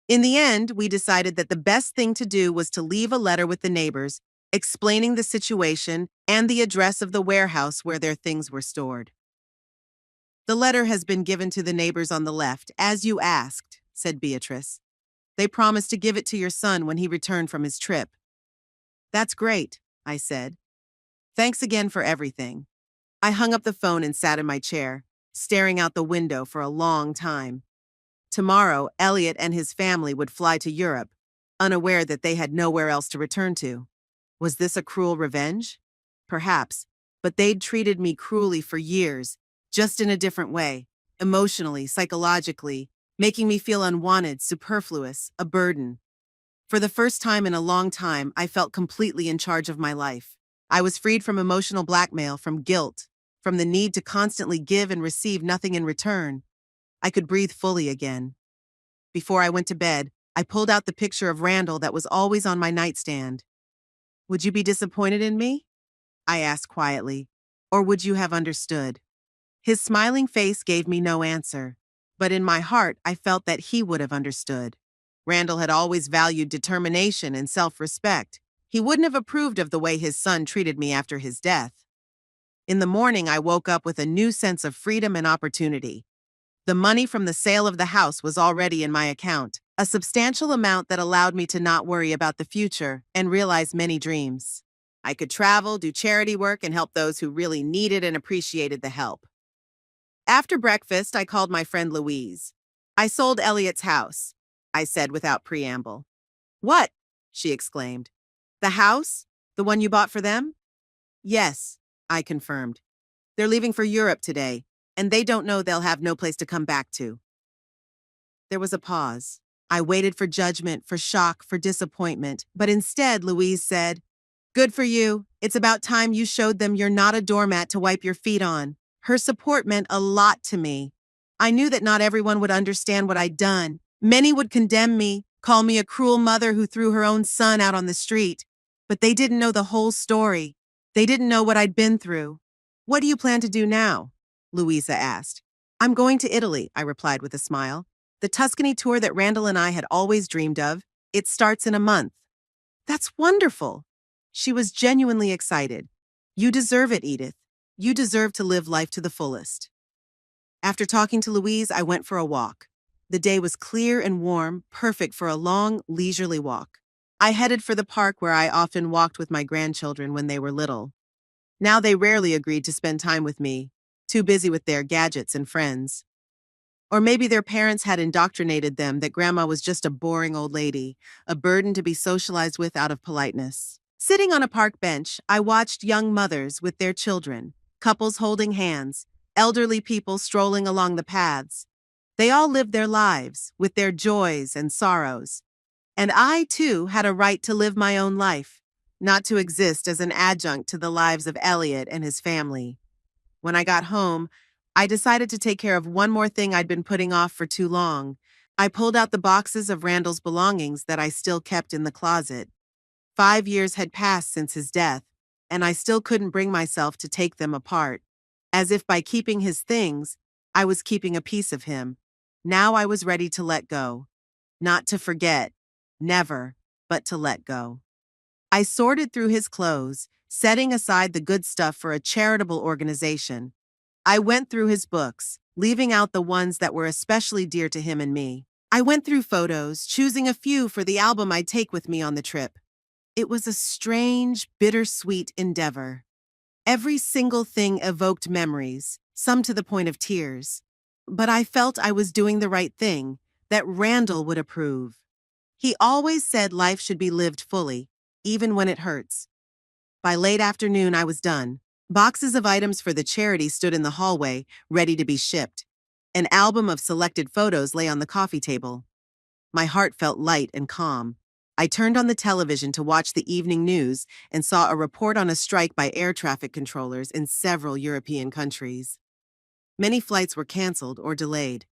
In the end, we decided that the best thing to do was to leave a letter with the neighbors, explaining the situation and the address of the warehouse where their things were stored. "The letter has been given to the neighbors on the left, as you asked," said Beatrice. "They promised to give it to your son when he returned from his trip." "That's great," I said. "Thanks again for everything." I hung up the phone and sat in my chair, staring out the window for a long time. Tomorrow, Elliot and his family would fly to Europe, unaware that they had nowhere else to return to. Was this a cruel revenge? Perhaps, but they'd treated me cruelly for years, just in a different way, emotionally, psychologically, making me feel unwanted, superfluous, a burden. For the first time in a long time, I felt completely in charge of my life. I was freed from emotional blackmail, from guilt, from the need to constantly give and receive nothing in return. I could breathe fully again. Before I went to bed, I pulled out the picture of Randall that was always on my nightstand. "Would you be disappointed in me?" I asked quietly. "Or would you have understood?" His smiling face gave me no answer, but in my heart I felt that he would have understood. Randall had always valued determination and self-respect. He wouldn't have approved of the way his son treated me after his death. In the morning, I woke up with a new sense of freedom and opportunity. The money from the sale of the house was already in my account, a substantial amount that allowed me to not worry about the future and realize many dreams. I could travel, do charity work, and help those who really needed and appreciated the help. After breakfast, I called my friend Louise. "I sold Elliot's house," I said without preamble. "What?" she exclaimed. "The house? The one you bought for them?" "Yes," I confirmed. "They're leaving for Europe today, and they don't know they'll have no place to come back to." There was a pause. I waited for judgment, for shock, for disappointment, but instead Louise said, "Good for you. It's about time you showed them you're not a doormat to wipe your feet on." Her support meant a lot to me. I knew that not everyone would understand what I'd done. Many would condemn me, call me a cruel mother who threw her own son out on the street. But they didn't know the whole story. They didn't know what I'd been through. What do you plan to do now? Louisa asked. I'm going to Italy, I replied with a smile. The Tuscany tour that Randall and I had always dreamed of. It starts in a month. That's wonderful. She was genuinely excited. You deserve it, Edith. You deserve to live life to the fullest. After talking to Louise, I went for a walk. The day was clear and warm, perfect for a long, leisurely walk. I headed for the park where I often walked with my grandchildren when they were little. Now they rarely agreed to spend time with me, too busy with their gadgets and friends. Or maybe their parents had indoctrinated them that grandma was just a boring old lady, a burden to be socialized with out of politeness. Sitting on a park bench, I watched young mothers with their children, couples holding hands, elderly people strolling along the paths. They all lived their lives, with their joys and sorrows. And I, too, had a right to live my own life, not to exist as an adjunct to the lives of Elliot and his family. When I got home, I decided to take care of one more thing I'd been putting off for too long. I pulled out the boxes of Randall's belongings that I still kept in the closet. 5 years had passed since his death, and I still couldn't bring myself to take them apart. As if by keeping his things, I was keeping a piece of him. Now I was ready to let go. Not to forget. Never, but to let go. I sorted through his clothes, setting aside the good stuff for a charitable organization. I went through his books, leaving out the ones that were especially dear to him and me. I went through photos, choosing a few for the album I'd take with me on the trip. It was a strange, bittersweet endeavor. Every single thing evoked memories, some to the point of tears. But I felt I was doing the right thing, that Randall would approve. He always said life should be lived fully, even when it hurts. By late afternoon, I was done. Boxes of items for the charity stood in the hallway, ready to be shipped. An album of selected photos lay on the coffee table. My heart felt light and calm. I turned on the television to watch the evening news and saw a report on a strike by air traffic controllers in several European countries. Many flights were canceled or delayed.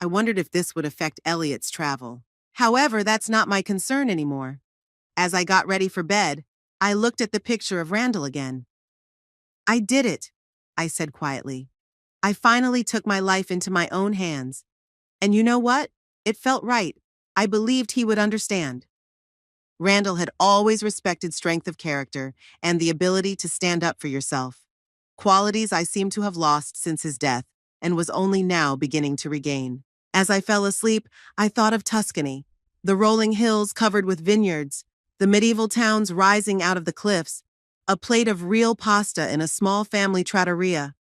I wondered if this would affect Elliot's travel. However, that's not my concern anymore. As I got ready for bed, I looked at the picture of Randall again. I did it, I said quietly. I finally took my life into my own hands. And you know what? It felt right. I believed he would understand. Randall had always respected strength of character and the ability to stand up for yourself. Qualities I seemed to have lost since his death and was only now beginning to regain. As I fell asleep, I thought of Tuscany, the rolling hills covered with vineyards, the medieval towns rising out of the cliffs, a plate of real pasta in a small family trattoria.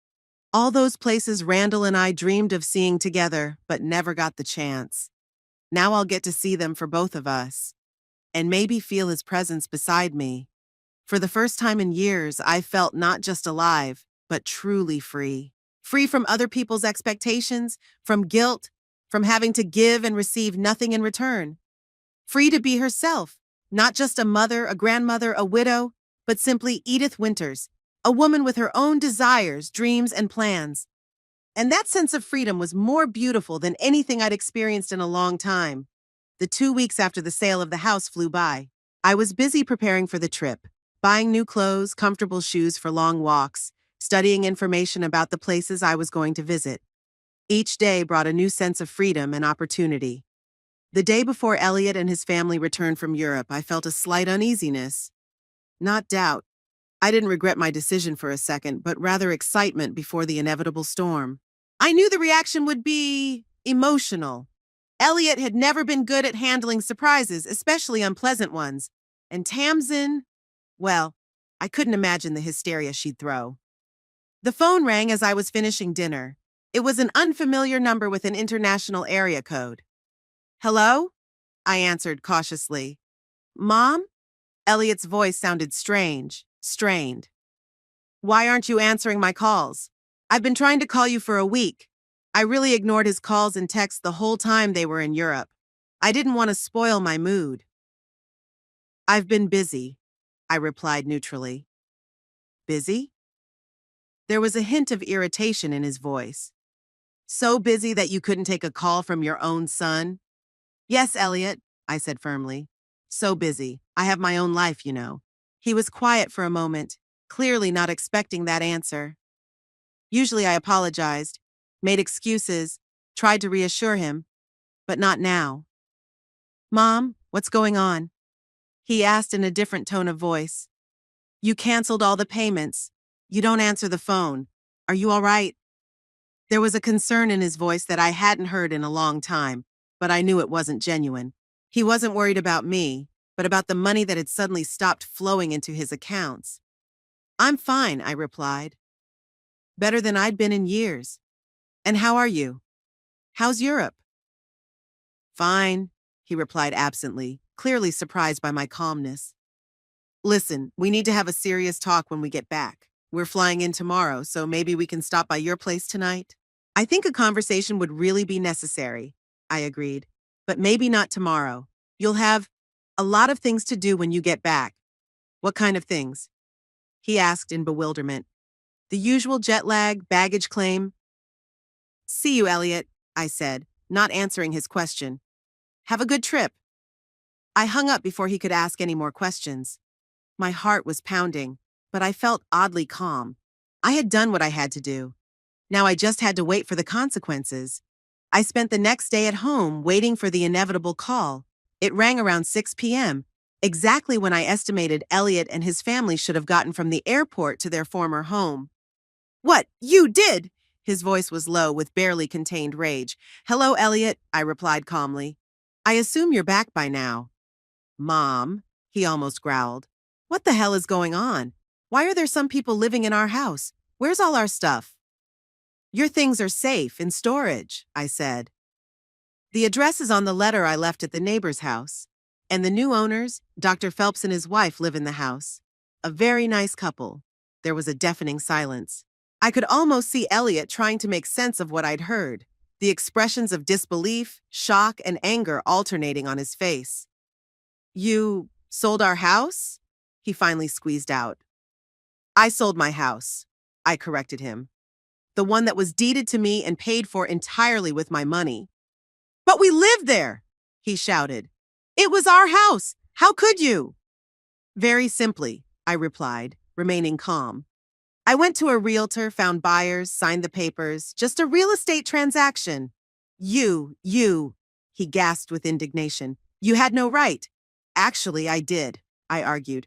All those places Randall and I dreamed of seeing together, but never got the chance. Now I'll get to see them for both of us, and maybe feel his presence beside me. For the first time in years, I felt not just alive, but truly free. Free from other people's expectations, from guilt, from having to give and receive nothing in return. Free to be herself, not just a mother, a grandmother, a widow, but simply Edith Winters, a woman with her own desires, dreams, and plans. And that sense of freedom was more beautiful than anything I'd experienced in a long time. The 2 weeks after the sale of the house flew by. I was busy preparing for the trip, buying new clothes, comfortable shoes for long walks, studying information about the places I was going to visit. Each day brought a new sense of freedom and opportunity. The day before Elliot and his family returned from Europe, I felt a slight uneasiness. Not doubt. I didn't regret my decision for a second, but rather excitement before the inevitable storm. I knew the reaction would be emotional. Elliot had never been good at handling surprises, especially unpleasant ones. And Tamsin, well, I couldn't imagine the hysteria she'd throw. The phone rang as I was finishing dinner. It was an unfamiliar number with an international area code. Hello? I answered cautiously. Mom? Elliot's voice sounded strange, strained. Why aren't you answering my calls? I've been trying to call you for a week. I really ignored his calls and texts the whole time they were in Europe. I didn't want to spoil my mood. I've been busy, I replied neutrally. Busy? There was a hint of irritation in his voice. So busy that you couldn't take a call from your own son? Yes, Elliot. I said firmly. So busy. I have my own life, you know. He was quiet for a moment, clearly not expecting that answer. Usually I apologized, made excuses, tried to reassure him, but not now. Mom, what's going on? He asked in a different tone of voice. You canceled all the payments. You don't answer the phone. Are you all right? There was a concern in his voice that I hadn't heard in a long time, but I knew it wasn't genuine. He wasn't worried about me, but about the money that had suddenly stopped flowing into his accounts. I'm fine, I replied. Better than I'd been in years. And how are you? How's Europe? Fine, he replied absently, clearly surprised by my calmness. Listen, we need to have a serious talk when we get back. We're flying in tomorrow, so maybe we can stop by your place tonight? I think a conversation would really be necessary, I agreed. But maybe not tomorrow. You'll have a lot of things to do when you get back. What kind of things? He asked in bewilderment. The usual jet lag, baggage claim. See you, Elliot, I said, not answering his question. Have a good trip. I hung up before he could ask any more questions. My heart was pounding, but I felt oddly calm. I had done what I had to do. Now I just had to wait for the consequences. I spent the next day at home waiting for the inevitable call. It rang around 6 p.m., exactly when I estimated Elliot and his family should have gotten from the airport to their former home. What, you did? His voice was low with barely contained rage. Hello, Elliot, I replied calmly. I assume you're back by now. Mom, he almost growled. What the hell is going on? Why are there some people living in our house? Where's all our stuff? Your things are safe in storage, I said. The address is on the letter I left at the neighbor's house. And the new owners, Dr. Phelps and his wife, live in the house. A very nice couple. There was a deafening silence. I could almost see Elliot trying to make sense of what I'd heard, the expressions of disbelief, shock, and anger alternating on his face. You sold our house? He finally squeezed out. I sold my house, I corrected him. The one that was deeded to me and paid for entirely with my money. But we lived there, he shouted. It was our house. How could you? Very simply, I replied, remaining calm. I went to a realtor, found buyers, signed the papers, just a real estate transaction. You, he gasped with indignation. You had no right. Actually, I did, I argued.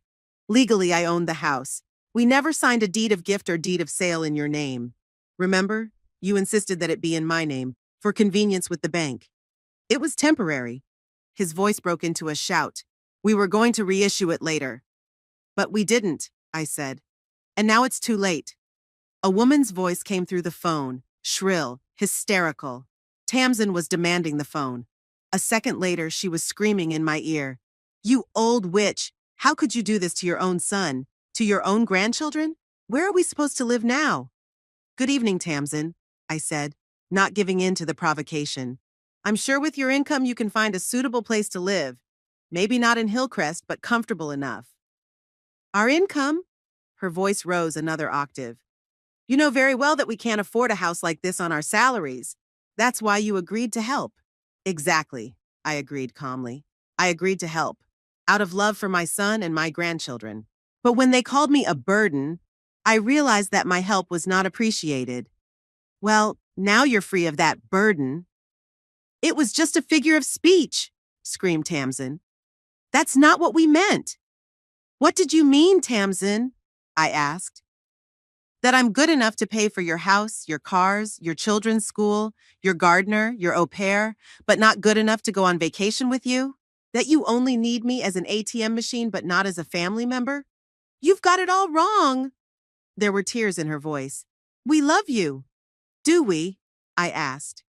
Legally, I owned the house. We never signed a deed of gift or deed of sale in your name. Remember? You insisted that it be in my name, for convenience with the bank. It was temporary. His voice broke into a shout. We were going to reissue it later. But we didn't, I said. And now it's too late. A woman's voice came through the phone, shrill, hysterical. Tamsin was demanding the phone. A second later, she was screaming in my ear. You old witch! How could you do this to your own son? To your own grandchildren? Where are we supposed to live now? Good evening, Tamsin, I said, not giving in to the provocation. I'm sure with your income you can find a suitable place to live. Maybe not in Hillcrest, but comfortable enough. Our income? Her voice rose another octave. You know very well that we can't afford a house like this on our salaries. That's why you agreed to help. Exactly, I agreed calmly. I agreed to help, out of love for my son and my grandchildren. But when they called me a burden, I realized that my help was not appreciated. Well, now you're free of that burden. It was just a figure of speech, screamed Tamsin. That's not what we meant. What did you mean, Tamsin? I asked. That I'm good enough to pay for your house, your cars, your children's school, your gardener, your au pair, but not good enough to go on vacation with you? That you only need me as an ATM machine but not as a family member? You've got it all wrong. There were tears in her voice. We love you. Do we? I asked.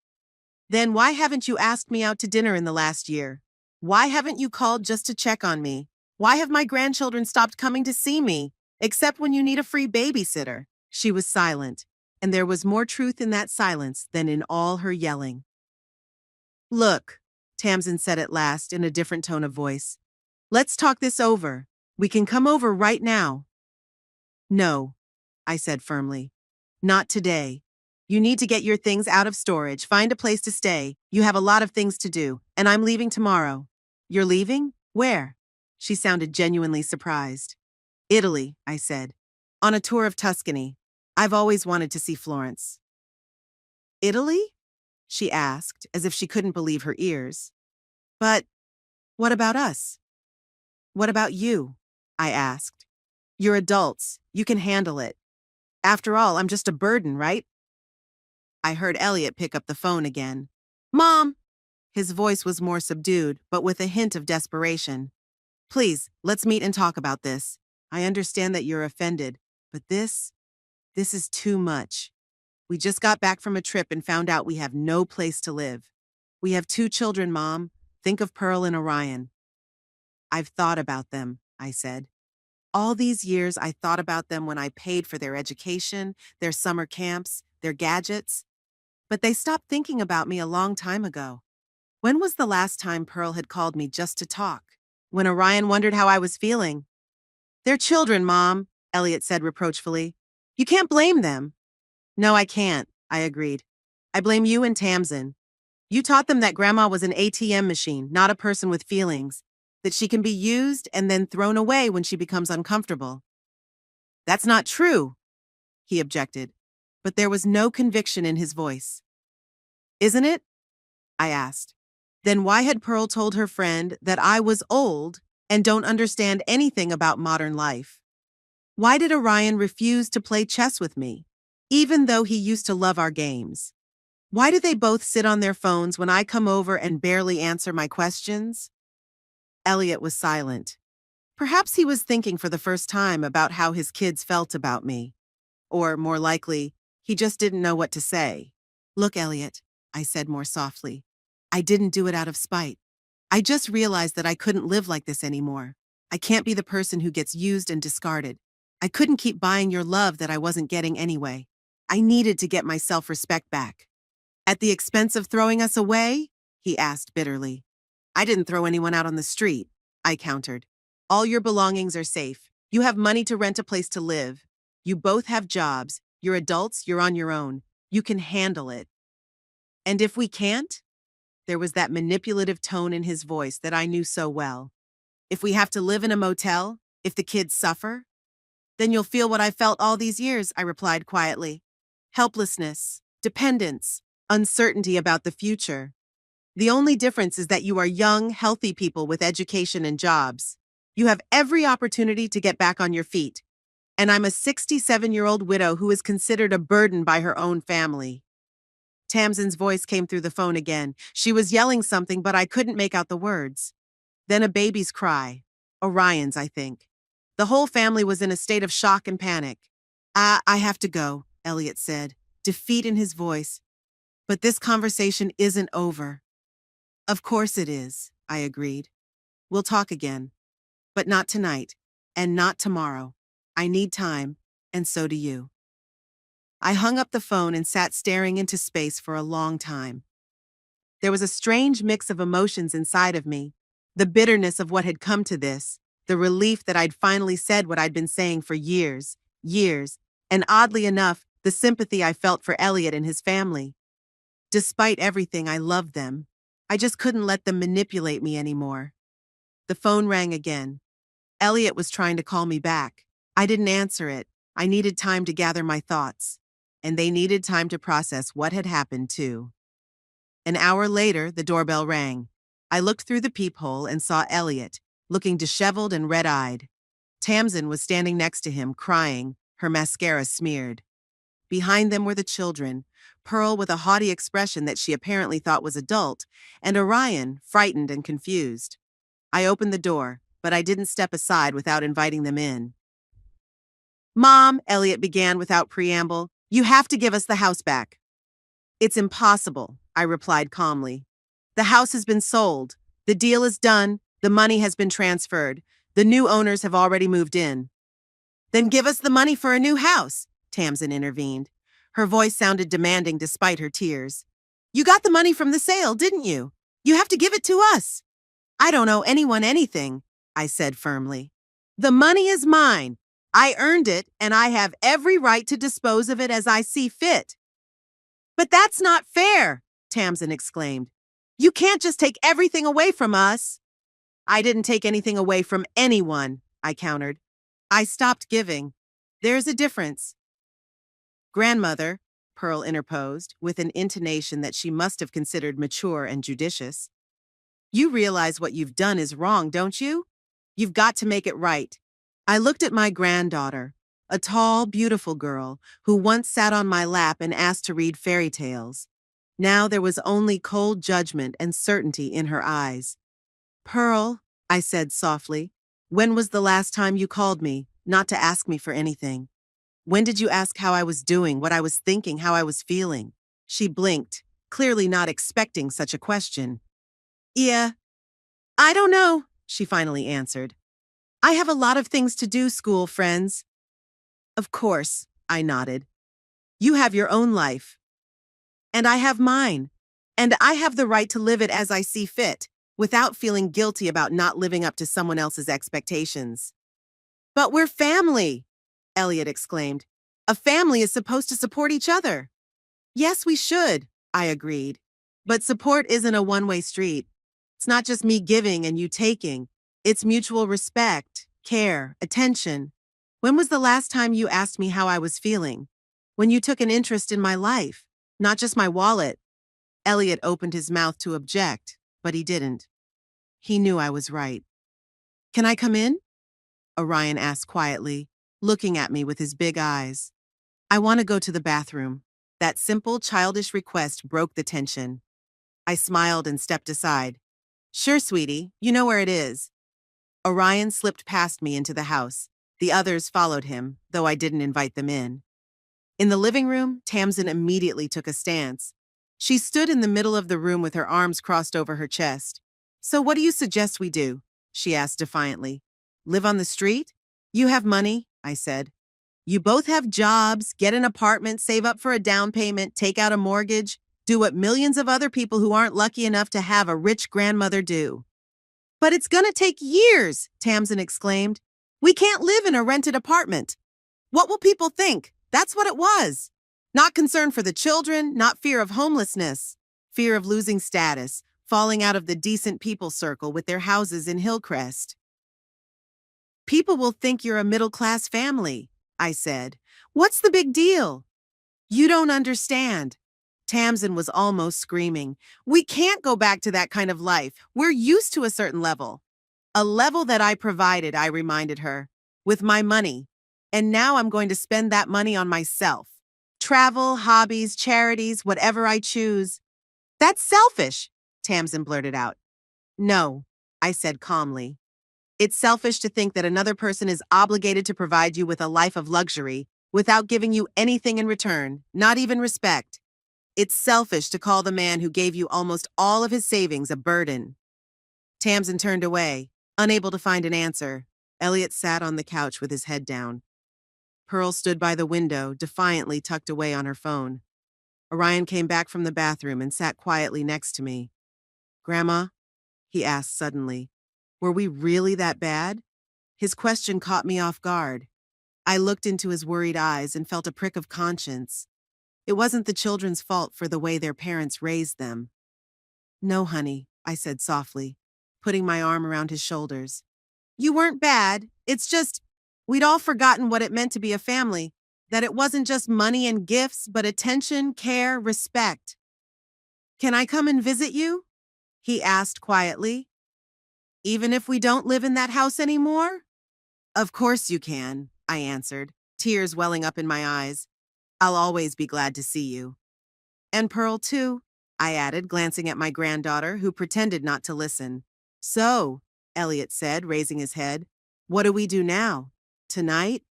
Then why haven't you asked me out to dinner in the last year? Why haven't you called just to check on me? Why have my grandchildren stopped coming to see me, except when you need a free babysitter? She was silent, and there was more truth in that silence than in all her yelling. Look, Tamsin said at last in a different tone of voice. Let's talk this over. We can come over right now. No, I said firmly. Not today. You need to get your things out of storage, find a place to stay. You have a lot of things to do, and I'm leaving tomorrow. You're leaving? Where? She sounded genuinely surprised. Italy, I said. On a tour of Tuscany. I've always wanted to see Florence. Italy? She asked, as if she couldn't believe her ears. But what about us? What about you? I asked. You're adults. You can handle it. After all, I'm just a burden, right? I heard Elliot pick up the phone again. Mom! His voice was more subdued, but with a hint of desperation. Please, let's meet and talk about this. I understand that you're offended, but this is too much. We just got back from a trip and found out we have no place to live. We have 2 children, Mom. Think of Pearl and Orion. I've thought about them, I said. All these years, I thought about them when I paid for their education, their summer camps, their gadgets. But they stopped thinking about me a long time ago. When was the last time Pearl had called me just to talk? When Orion wondered how I was feeling? They're children, Mom, Elliot said reproachfully. You can't blame them. No, I can't, I agreed. I blame you and Tamsin. You taught them that Grandma was an ATM machine, not a person with feelings, that she can be used and then thrown away when she becomes uncomfortable. That's not true, he objected, but there was no conviction in his voice. Isn't it? I asked. Then why had Pearl told her friend that I was old and don't understand anything about modern life? Why did Orion refuse to play chess with me, even though he used to love our games? Why do they both sit on their phones when I come over and barely answer my questions? Elliot was silent. Perhaps he was thinking for the first time about how his kids felt about me. Or, more likely, he just didn't know what to say. Look, Elliot, I said more softly. I didn't do it out of spite. I just realized that I couldn't live like this anymore. I can't be the person who gets used and discarded. I couldn't keep buying your love that I wasn't getting anyway. I needed to get my self-respect back. At the expense of throwing us away? He asked bitterly. I didn't throw anyone out on the street, I countered. All your belongings are safe. You have money to rent a place to live. You both have jobs. You're adults, you're on your own. You can handle it. And if we can't? There was that manipulative tone in his voice that I knew so well. If we have to live in a motel, if the kids suffer, then you'll feel what I felt all these years, I replied quietly. Helplessness, dependence, uncertainty about the future. The only difference is that you are young, healthy people with education and jobs. You have every opportunity to get back on your feet. And I'm a 67-year-old widow who is considered a burden by her own family. Tamsin's voice came through the phone again. She was yelling something, but I couldn't make out the words. Then a baby's cry. Orion's, I think. The whole family was in a state of shock and panic. I have to go, Elliot said, defeat in his voice. But this conversation isn't over. Of course it is, I agreed. We'll talk again. But not tonight, and not tomorrow. I need time, and so do you. I hung up the phone and sat staring into space for a long time. There was a strange mix of emotions inside of me. The bitterness of what had come to this, the relief that I'd finally said what I'd been saying for years, and oddly enough, the sympathy I felt for Elliot and his family. Despite everything, I loved them. I just couldn't let them manipulate me anymore. The phone rang again. Elliot was trying to call me back. I didn't answer it. I needed time to gather my thoughts. And they needed time to process what had happened, too. An hour later, the doorbell rang. I looked through the peephole and saw Elliot, looking disheveled and red-eyed. Tamsin was standing next to him, crying, her mascara smeared. Behind them were the children, Pearl with a haughty expression that she apparently thought was adult, and Orion, frightened and confused. I opened the door, but I didn't step aside without inviting them in. Mom, Elliot began without preamble, you have to give us the house back. It's impossible, I replied calmly. The house has been sold. The deal is done. The money has been transferred. The new owners have already moved in. Then give us the money for a new house, Tamsin intervened. Her voice sounded demanding despite her tears. You got the money from the sale, didn't you? You have to give it to us. I don't owe anyone anything, I said firmly. The money is mine. I earned it, and I have every right to dispose of it as I see fit. But that's not fair, Tamsin exclaimed. You can't just take everything away from us. I didn't take anything away from anyone, I countered. I stopped giving. There's a difference. Grandmother, Pearl interposed, with an intonation that she must have considered mature and judicious. You realize what you've done is wrong, don't you? You've got to make it right. I looked at my granddaughter, a tall, beautiful girl who once sat on my lap and asked to read fairy tales. Now there was only cold judgment and certainty in her eyes. Pearl, I said softly, when was the last time you called me, not to ask me for anything? When did you ask how I was doing, what I was thinking, how I was feeling? She blinked, clearly not expecting such a question. Yeah, I don't know, she finally answered. I have a lot of things to do, school friends. Of course, I nodded. You have your own life. And I have mine. And I have the right to live it as I see fit, without feeling guilty about not living up to someone else's expectations. But we're family, Elliot exclaimed. A family is supposed to support each other. Yes, we should, I agreed. But support isn't a one-way street. It's not just me giving and you taking. It's mutual respect, care, attention. When was the last time you asked me how I was feeling? When you took an interest in my life, not just my wallet. Elliot opened his mouth to object, but he didn't. He knew I was right. Can I come in? Orion asked quietly, looking at me with his big eyes. I want to go to the bathroom. That simple, childish request broke the tension. I smiled and stepped aside. Sure, sweetie, you know where it is. Orion slipped past me into the house. The others followed him, though I didn't invite them in. In the living room, Tamsin immediately took a stance. She stood in the middle of the room with her arms crossed over her chest. So what do you suggest we do? She asked defiantly. Live on the street? You have money, I said. You both have jobs, get an apartment, save up for a down payment, take out a mortgage, do what millions of other people who aren't lucky enough to have a rich grandmother do. But it's gonna take years, Tamsin exclaimed. We can't live in a rented apartment. What will people think? That's what it was. Not concern for the children, not fear of homelessness. Fear of losing status, falling out of the decent people circle with their houses in Hillcrest. People will think you're a middle-class family, I said. What's the big deal? You don't understand. Tamsin was almost screaming. We can't go back to that kind of life. We're used to a certain level. A level that I provided, I reminded her, with my money. And now I'm going to spend that money on myself. Travel, hobbies, charities, whatever I choose. That's selfish, Tamsin blurted out. No, I said calmly. It's selfish to think that another person is obligated to provide you with a life of luxury without giving you anything in return, not even respect. It's selfish to call the man who gave you almost all of his savings a burden. Tamsin turned away, unable to find an answer. Elliot sat on the couch with his head down. Pearl stood by the window, defiantly tucked away on her phone. Orion came back from the bathroom and sat quietly next to me. Grandma? He asked suddenly. Were we really that bad? His question caught me off guard. I looked into his worried eyes and felt a prick of conscience. It wasn't the children's fault for the way their parents raised them. No, honey, I said softly, putting my arm around his shoulders. You weren't bad. It's just, we'd all forgotten what it meant to be a family, that it wasn't just money and gifts, but attention, care, respect. Can I come and visit you? He asked quietly. Even if we don't live in that house anymore? Of course you can, I answered, tears welling up in my eyes. I'll always be glad to see you. And Pearl too, I added, glancing at my granddaughter, who pretended not to listen. So, Elliot said, raising his head, what do we do now? Tonight?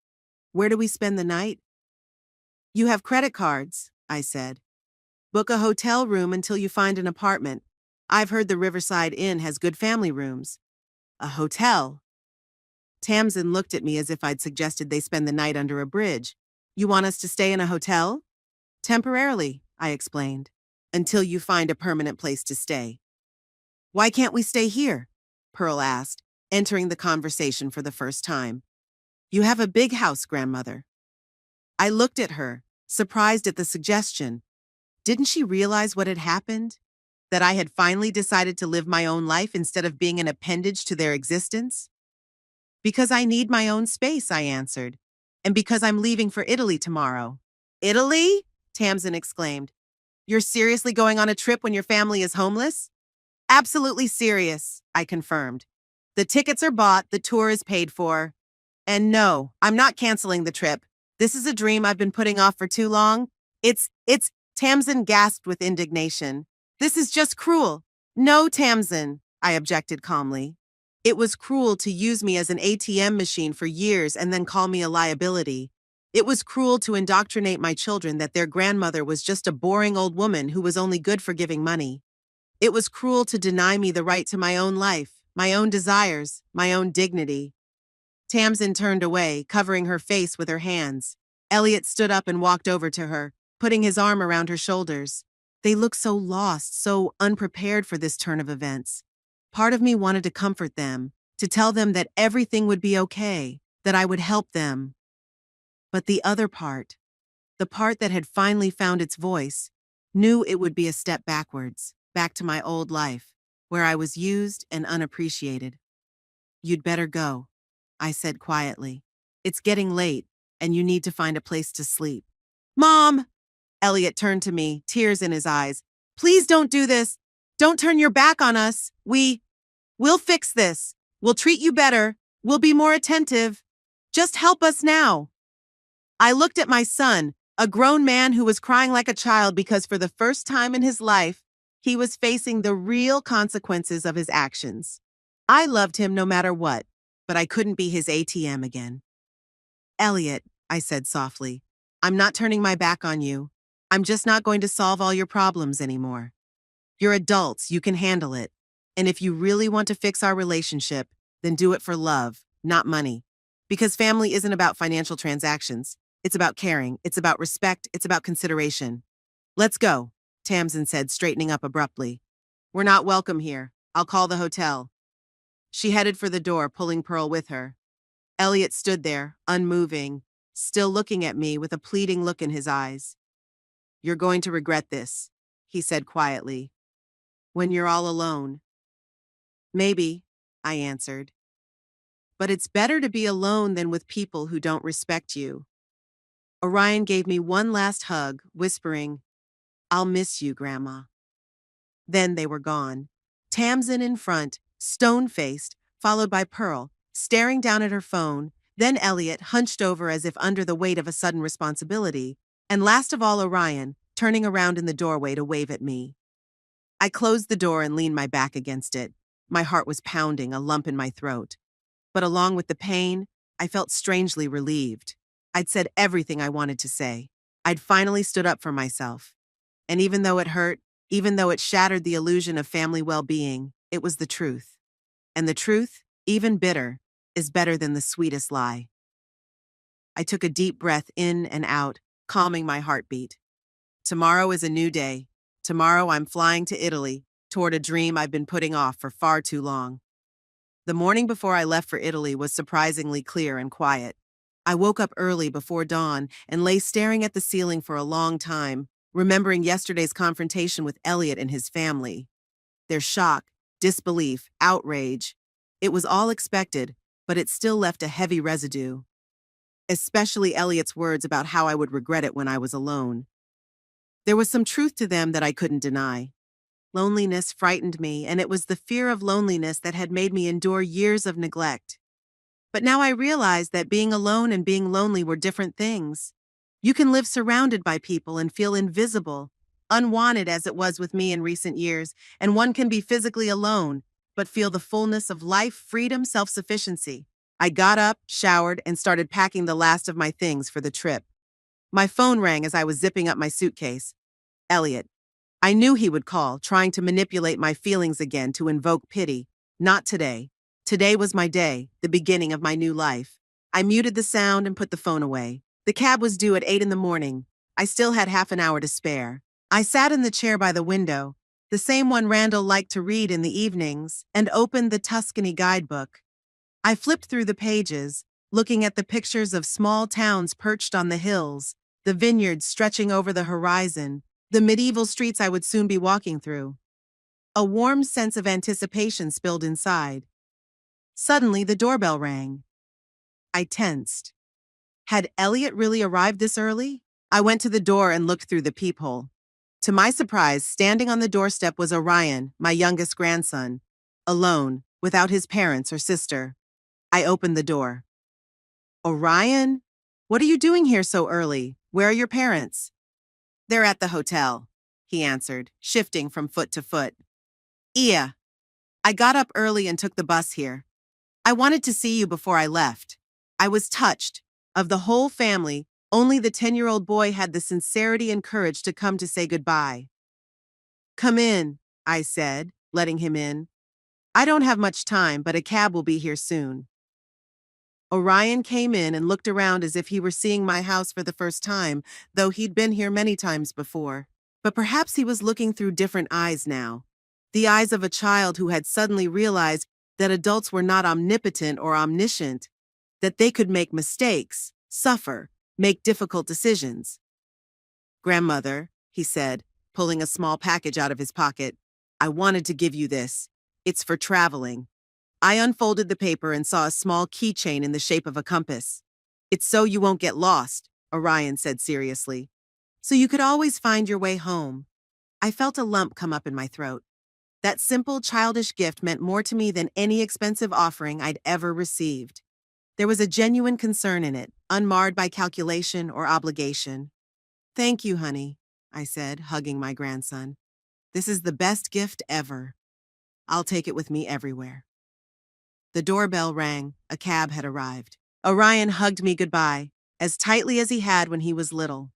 Where do we spend the night? You have credit cards, I said. Book a hotel room until you find an apartment. I've heard the Riverside Inn has good family rooms. A hotel? Tamsin looked at me as if I'd suggested they spend the night under a bridge. You want us to stay in a hotel? Temporarily, I explained, until you find a permanent place to stay. Why can't we stay here? Pearl asked, entering the conversation for the first time. You have a big house, grandmother. I looked at her, surprised at the suggestion. Didn't she realize what had happened? That I had finally decided to live my own life instead of being an appendage to their existence? Because I need my own space, I answered. And because I'm leaving for Italy tomorrow. Italy? Tamsin exclaimed. You're seriously going on a trip when your family is homeless? Absolutely serious, I confirmed. The tickets are bought, the tour is paid for. And no, I'm not canceling the trip. This is a dream I've been putting off for too long. It's, Tamsin gasped with indignation. This is just cruel. No, Tamsin, I objected calmly. It was cruel to use me as an ATM machine for years and then call me a liability. It was cruel to indoctrinate my children that their grandmother was just a boring old woman who was only good for giving money. It was cruel to deny me the right to my own life, my own desires, my own dignity. Tamsin turned away, covering her face with her hands. Elliot stood up and walked over to her, putting his arm around her shoulders. They looked so lost, so unprepared for this turn of events. Part of me wanted to comfort them, to tell them that everything would be okay, that I would help them. But the other part, the part that had finally found its voice, knew it would be a step backwards, back to my old life, where I was used and unappreciated. You'd better go, I said quietly. It's getting late, and you need to find a place to sleep. Mom! Elliot turned to me, tears in his eyes. Please don't do this. Don't turn your back on us. We'll fix this. We'll treat you better. We'll be more attentive. Just help us now. I looked at my son, a grown man who was crying like a child because for the first time in his life, he was facing the real consequences of his actions. I loved him no matter what, but I couldn't be his ATM again. Elliot, I said softly, I'm not turning my back on you. I'm just not going to solve all your problems anymore. You're adults, you can handle it. And if you really want to fix our relationship, then do it for love, not money. Because family isn't about financial transactions. It's about caring, it's about respect, it's about consideration. Let's go, Tamsin said, straightening up abruptly. We're not welcome here. I'll call the hotel. She headed for the door, pulling Pearl with her. Elliot stood there, unmoving, still looking at me with a pleading look in his eyes. You're going to regret this, he said quietly. When you're all alone. Maybe, I answered. But it's better to be alone than with people who don't respect you. Orion gave me one last hug, whispering, I'll miss you, Grandma. Then they were gone. Tamsin in front, stone-faced, followed by Pearl, staring down at her phone, then Elliot, hunched over as if under the weight of a sudden responsibility, and last of all Orion, turning around in the doorway to wave at me. I closed the door and leaned my back against it. My heart was pounding, a lump in my throat. But along with the pain, I felt strangely relieved. I'd said everything I wanted to say. I'd finally stood up for myself. And even though it hurt, even though it shattered the illusion of family well-being, it was the truth. And the truth, even bitter, is better than the sweetest lie. I took a deep breath in and out, calming my heartbeat. Tomorrow is a new day. Tomorrow I'm flying to Italy, toward a dream I've been putting off for far too long. The morning before I left for Italy was surprisingly clear and quiet. I woke up early before dawn and lay staring at the ceiling for a long time, remembering yesterday's confrontation with Elliot and his family. Their shock, disbelief, outrage. It was all expected, but it still left a heavy residue. Especially Elliot's words about how I would regret it when I was alone. There was some truth to them that I couldn't deny. Loneliness frightened me, and it was the fear of loneliness that had made me endure years of neglect. But now I realized that being alone and being lonely were different things. You can live surrounded by people and feel invisible, unwanted as it was with me in recent years, and one can be physically alone, but feel the fullness of life, freedom, self-sufficiency. I got up, showered, and started packing the last of my things for the trip. My phone rang as I was zipping up my suitcase. Elliot. I knew he would call, trying to manipulate my feelings again to invoke pity. Not today. Today was my day, the beginning of my new life. I muted the sound and put the phone away. The cab was due at 8 in the morning. I still had half an hour to spare. I sat in the chair by the window, the same one Randall liked to read in the evenings, and opened the Tuscany guidebook. I flipped through the pages, looking at the pictures of small towns perched on the hills, the vineyards stretching over the horizon, the medieval streets I would soon be walking through. A warm sense of anticipation spilled inside. Suddenly, the doorbell rang. I tensed. Had Elliot really arrived this early? I went to the door and looked through the peephole. To my surprise, standing on the doorstep was Orion, my youngest grandson, alone, without his parents or sister. I opened the door. Orion? What are you doing here so early? Where are your parents? They're at the hotel, he answered, shifting from foot to foot. Ia, I got up early and took the bus here. I wanted to see you before I left. I was touched. Of the whole family, only the 10-year-old boy had the sincerity and courage to come to say goodbye. Come in, I said, letting him in. I don't have much time, but a cab will be here soon. Orion came in and looked around as if he were seeing my house for the first time, though he'd been here many times before. But perhaps he was looking through different eyes now. The eyes of a child who had suddenly realized that adults were not omnipotent or omniscient, that they could make mistakes, suffer, make difficult decisions. Grandmother, he said, pulling a small package out of his pocket, I wanted to give you this. It's for traveling. I unfolded the paper and saw a small keychain in the shape of a compass. It's so you won't get lost, Orion said seriously. So you could always find your way home. I felt a lump come up in my throat. That simple, childish gift meant more to me than any expensive offering I'd ever received. There was a genuine concern in it, unmarred by calculation or obligation. Thank you, honey, I said, hugging my grandson. This is the best gift ever. I'll take it with me everywhere. The doorbell rang. A cab had arrived. Orion hugged me goodbye, as tightly as he had when he was little.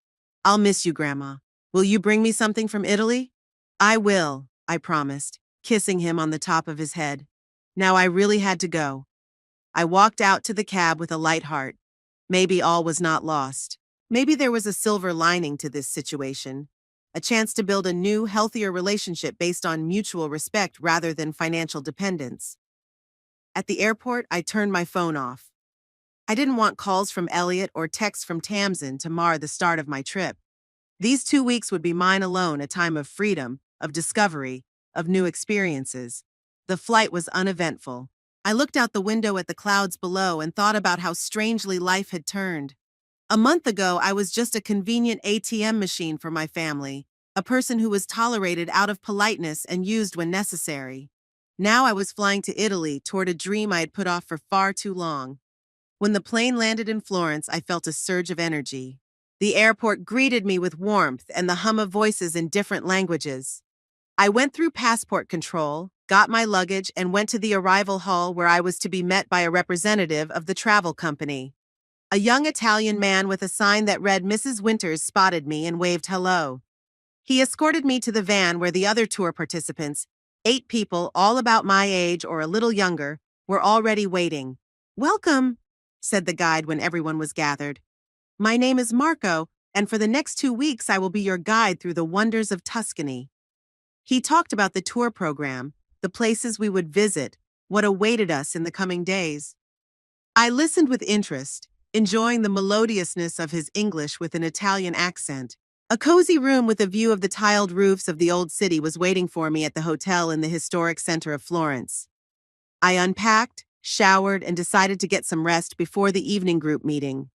I'll miss you, Grandma. Will you bring me something from Italy? I will, I promised, kissing him on the top of his head. Now I really had to go. I walked out to the cab with a light heart. Maybe all was not lost. Maybe there was a silver lining to this situation. A chance to build a new, healthier relationship based on mutual respect rather than financial dependence. At the airport, I turned my phone off. I didn't want calls from Elliot or texts from Tamsin to mar the start of my trip. These 2 weeks would be mine alone, a time of freedom, of discovery, of new experiences. The flight was uneventful. I looked out the window at the clouds below and thought about how strangely life had turned. A month ago, I was just a convenient ATM machine for my family, a person who was tolerated out of politeness and used when necessary. Now I was flying to Italy toward a dream I had put off for far too long. When the plane landed in Florence, I felt a surge of energy. The airport greeted me with warmth and the hum of voices in different languages. I went through passport control, got my luggage, and went to the arrival hall where I was to be met by a representative of the travel company. A young Italian man with a sign that read Mrs. Winters spotted me and waved hello. He escorted me to the van where the other tour participants, 8 people, all about my age or a little younger, were already waiting. Welcome, said the guide when everyone was gathered. My name is Marco, and for the next 2 weeks I will be your guide through the wonders of Tuscany. He talked about the tour program, the places we would visit, what awaited us in the coming days. I listened with interest, enjoying the melodiousness of his English with an Italian accent. A cozy room with a view of the tiled roofs of the old city was waiting for me at the hotel in the historic center of Florence. I unpacked, showered, and decided to get some rest before the evening group meeting.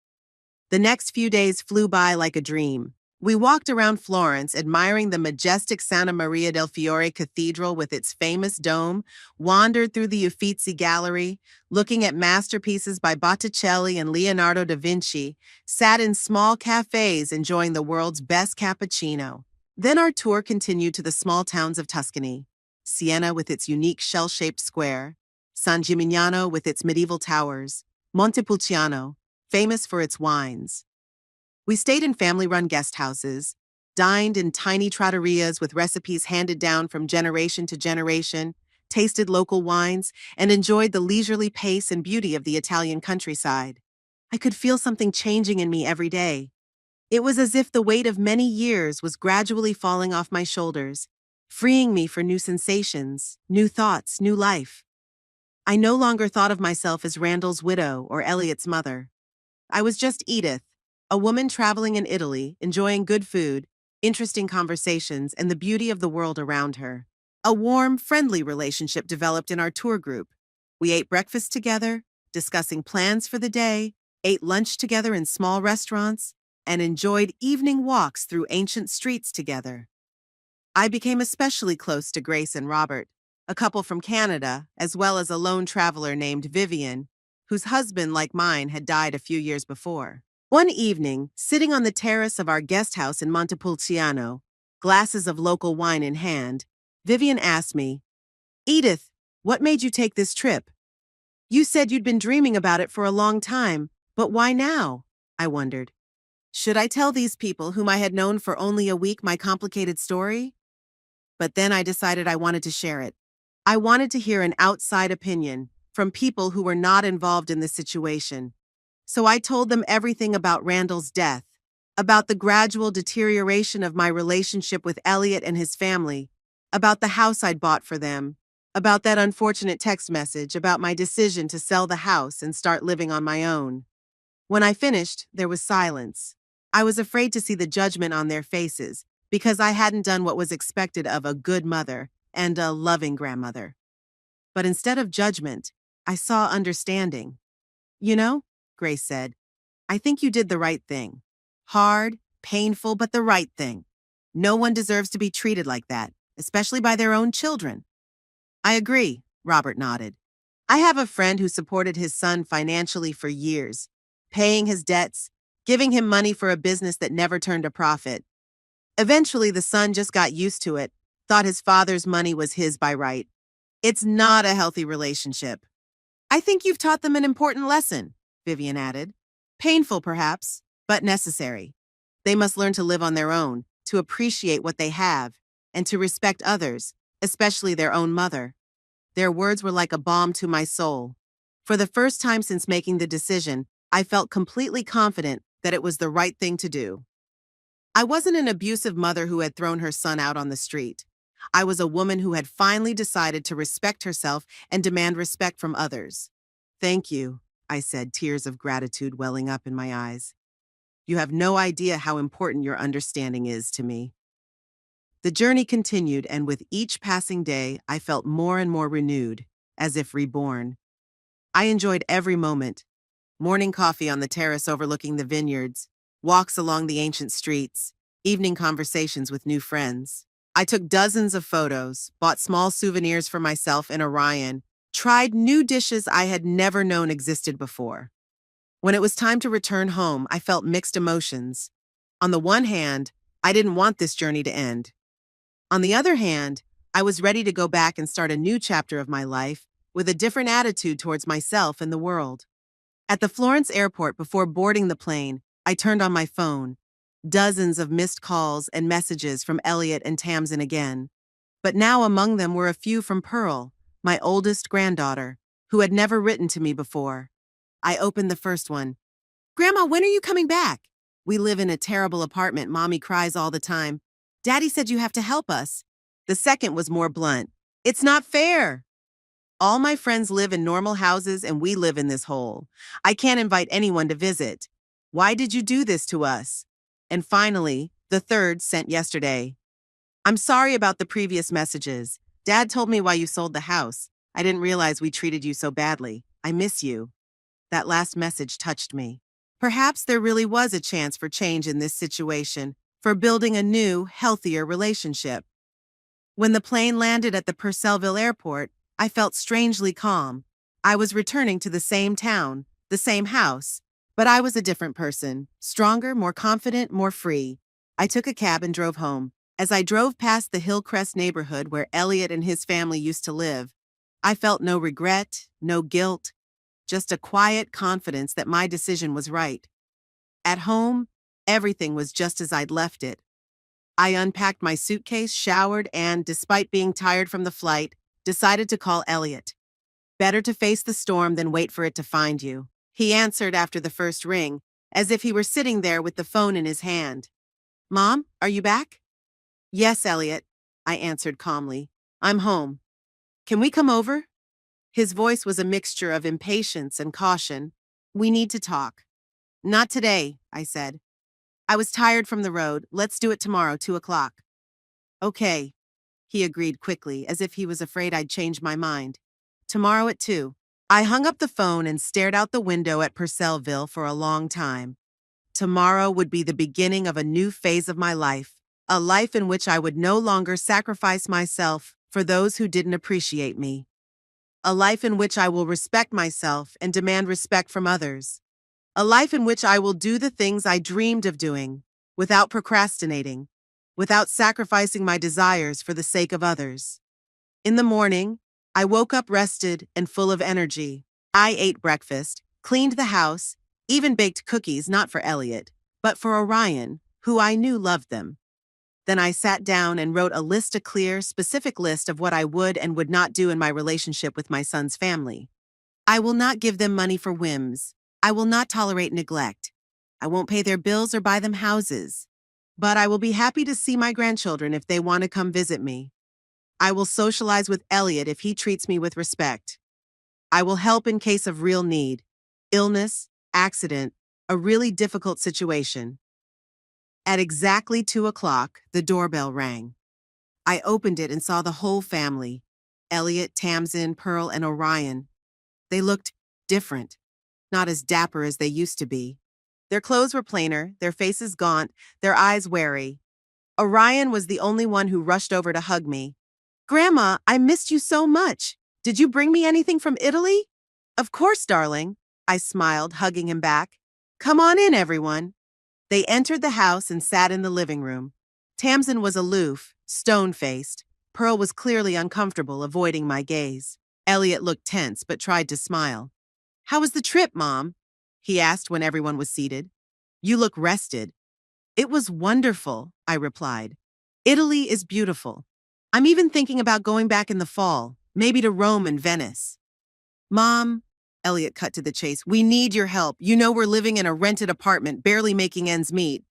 The next few days flew by like a dream. We walked around Florence, admiring the majestic Santa Maria del Fiore Cathedral with its famous dome, wandered through the Uffizi Gallery, looking at masterpieces by Botticelli and Leonardo da Vinci, sat in small cafes enjoying the world's best cappuccino. Then our tour continued to the small towns of Tuscany, Siena with its unique shell-shaped square, San Gimignano with its medieval towers, Montepulciano, famous for its wines. We stayed in family-run guest houses, dined in tiny trattorias with recipes handed down from generation to generation, tasted local wines, and enjoyed the leisurely pace and beauty of the Italian countryside. I could feel something changing in me every day. It was as if the weight of many years was gradually falling off my shoulders, freeing me for new sensations, new thoughts, new life. I no longer thought of myself as Randall's widow or Elliot's mother. I was just Edith, a woman traveling in Italy, enjoying good food, interesting conversations, and the beauty of the world around her. A warm, friendly relationship developed in our tour group. We ate breakfast together, discussing plans for the day, ate lunch together in small restaurants, and enjoyed evening walks through ancient streets together. I became especially close to Grace and Robert, a couple from Canada, as well as a lone traveler named Vivian, whose husband, like mine, had died a few years before. One evening, sitting on the terrace of our guest house in Montepulciano, glasses of local wine in hand, Vivian asked me, "Edith, what made you take this trip? You said you'd been dreaming about it for a long time, but why now?" I wondered. Should I tell these people whom I had known for only a week my complicated story? But then I decided I wanted to share it. I wanted to hear an outside opinion from people who were not involved in the situation. So I told them everything about Randall's death, about the gradual deterioration of my relationship with Elliot and his family, about the house I'd bought for them, about that unfortunate text message, about my decision to sell the house and start living on my own. When I finished, there was silence. I was afraid to see the judgment on their faces, because I hadn't done what was expected of a good mother and a loving grandmother. But instead of judgment, I saw understanding. "You know," Grace said, "I think you did the right thing. Hard, painful, but the right thing. No one deserves to be treated like that, especially by their own children." "I agree," Robert nodded. "I have a friend who supported his son financially for years, paying his debts, giving him money for a business that never turned a profit. Eventually, the son just got used to it, thought his father's money was his by right. It's not a healthy relationship." "I think you've taught them an important lesson," Vivian added. "Painful, perhaps, but necessary. They must learn to live on their own, to appreciate what they have, and to respect others, especially their own mother." Their words were like a balm to my soul. For the first time since making the decision, I felt completely confident that it was the right thing to do. I wasn't an abusive mother who had thrown her son out on the street. I was a woman who had finally decided to respect herself and demand respect from others. "Thank you," I said, tears of gratitude welling up in my eyes. "You have no idea how important your understanding is to me." The journey continued, and with each passing day, I felt more and more renewed, as if reborn. I enjoyed every moment. Morning coffee on the terrace overlooking the vineyards, walks along the ancient streets, evening conversations with new friends. I took dozens of photos, bought small souvenirs for myself and Orion, tried new dishes I had never known existed before. When it was time to return home, I felt mixed emotions. On the one hand, I didn't want this journey to end. On the other hand, I was ready to go back and start a new chapter of my life with a different attitude towards myself and the world. At the Florence airport before boarding the plane, I turned on my phone. Dozens of missed calls and messages from Elliot and Tamsin again. But now among them were a few from Pearl, my oldest granddaughter, who had never written to me before. I opened the first one. "Grandma, when are you coming back? We live in a terrible apartment. Mommy cries all the time. Daddy said you have to help us." The second was more blunt. "It's not fair. All my friends live in normal houses and we live in this hole. I can't invite anyone to visit. Why did you do this to us?" And finally, the third sent yesterday. "I'm sorry about the previous messages. Dad told me why you sold the house. I didn't realize we treated you so badly. I miss you." That last message touched me. Perhaps there really was a chance for change in this situation, for building a new, healthier relationship. When the plane landed at the Purcellville airport, I felt strangely calm. I was returning to the same town, the same house, but I was a different person, stronger, more confident, more free. I took a cab and drove home. As I drove past the Hillcrest neighborhood where Elliot and his family used to live, I felt no regret, no guilt, just a quiet confidence that my decision was right. At home, everything was just as I'd left it. I unpacked my suitcase, showered, and, despite being tired from the flight, decided to call Elliot. "Better to face the storm than wait for it to find you." He answered after the first ring, as if he were sitting there with the phone in his hand. "Mom, are you back?" "Yes, Elliot," I answered calmly. "I'm home. Can we come over?" His voice was a mixture of impatience and caution. "We need to talk." "Not today," I said. "I was tired from the road. Let's do it tomorrow, 2 o'clock. "Okay." he agreed quickly, as if he was afraid I'd change my mind. Tomorrow at 2. I hung up the phone and stared out the window at Purcellville for a long time. Tomorrow would be the beginning of a new phase of my life, a life in which I would no longer sacrifice myself for those who didn't appreciate me. A life in which I will respect myself and demand respect from others. A life in which I will do the things I dreamed of doing, without procrastinating, without sacrificing my desires for the sake of others. In the morning, I woke up rested and full of energy. I ate breakfast, cleaned the house, even baked cookies not for Elliot, but for Orion, who I knew loved them. Then I sat down and wrote a clear, specific list of what I would and would not do in my relationship with my son's family. I will not give them money for whims. I will not tolerate neglect. I won't pay their bills or buy them houses. But I will be happy to see my grandchildren if they want to come visit me. I will socialize with Elliot if he treats me with respect. I will help in case of real need, illness, accident, a really difficult situation. At exactly 2 o'clock, the doorbell rang. I opened it and saw the whole family, Elliot, Tamsin, Pearl, and Orion. They looked different, not as dapper as they used to be. Their clothes were plainer, their faces gaunt, their eyes wary. Orion was the only one who rushed over to hug me. "Grandma, I missed you so much. Did you bring me anything from Italy?" "Of course, darling," I smiled, hugging him back. "Come on in, everyone." They entered the house and sat in the living room. Tamsin was aloof, stone-faced. Pearl was clearly uncomfortable, avoiding my gaze. Elliot looked tense but tried to smile. "How was the trip, Mom?" he asked when everyone was seated. "You look rested." "It was wonderful," I replied. "Italy is beautiful. I'm even thinking about going back in the fall, maybe to Rome and Venice." "Mom," Elliot cut to the chase, "we need your help. You know we're living in a rented apartment, barely making ends meet."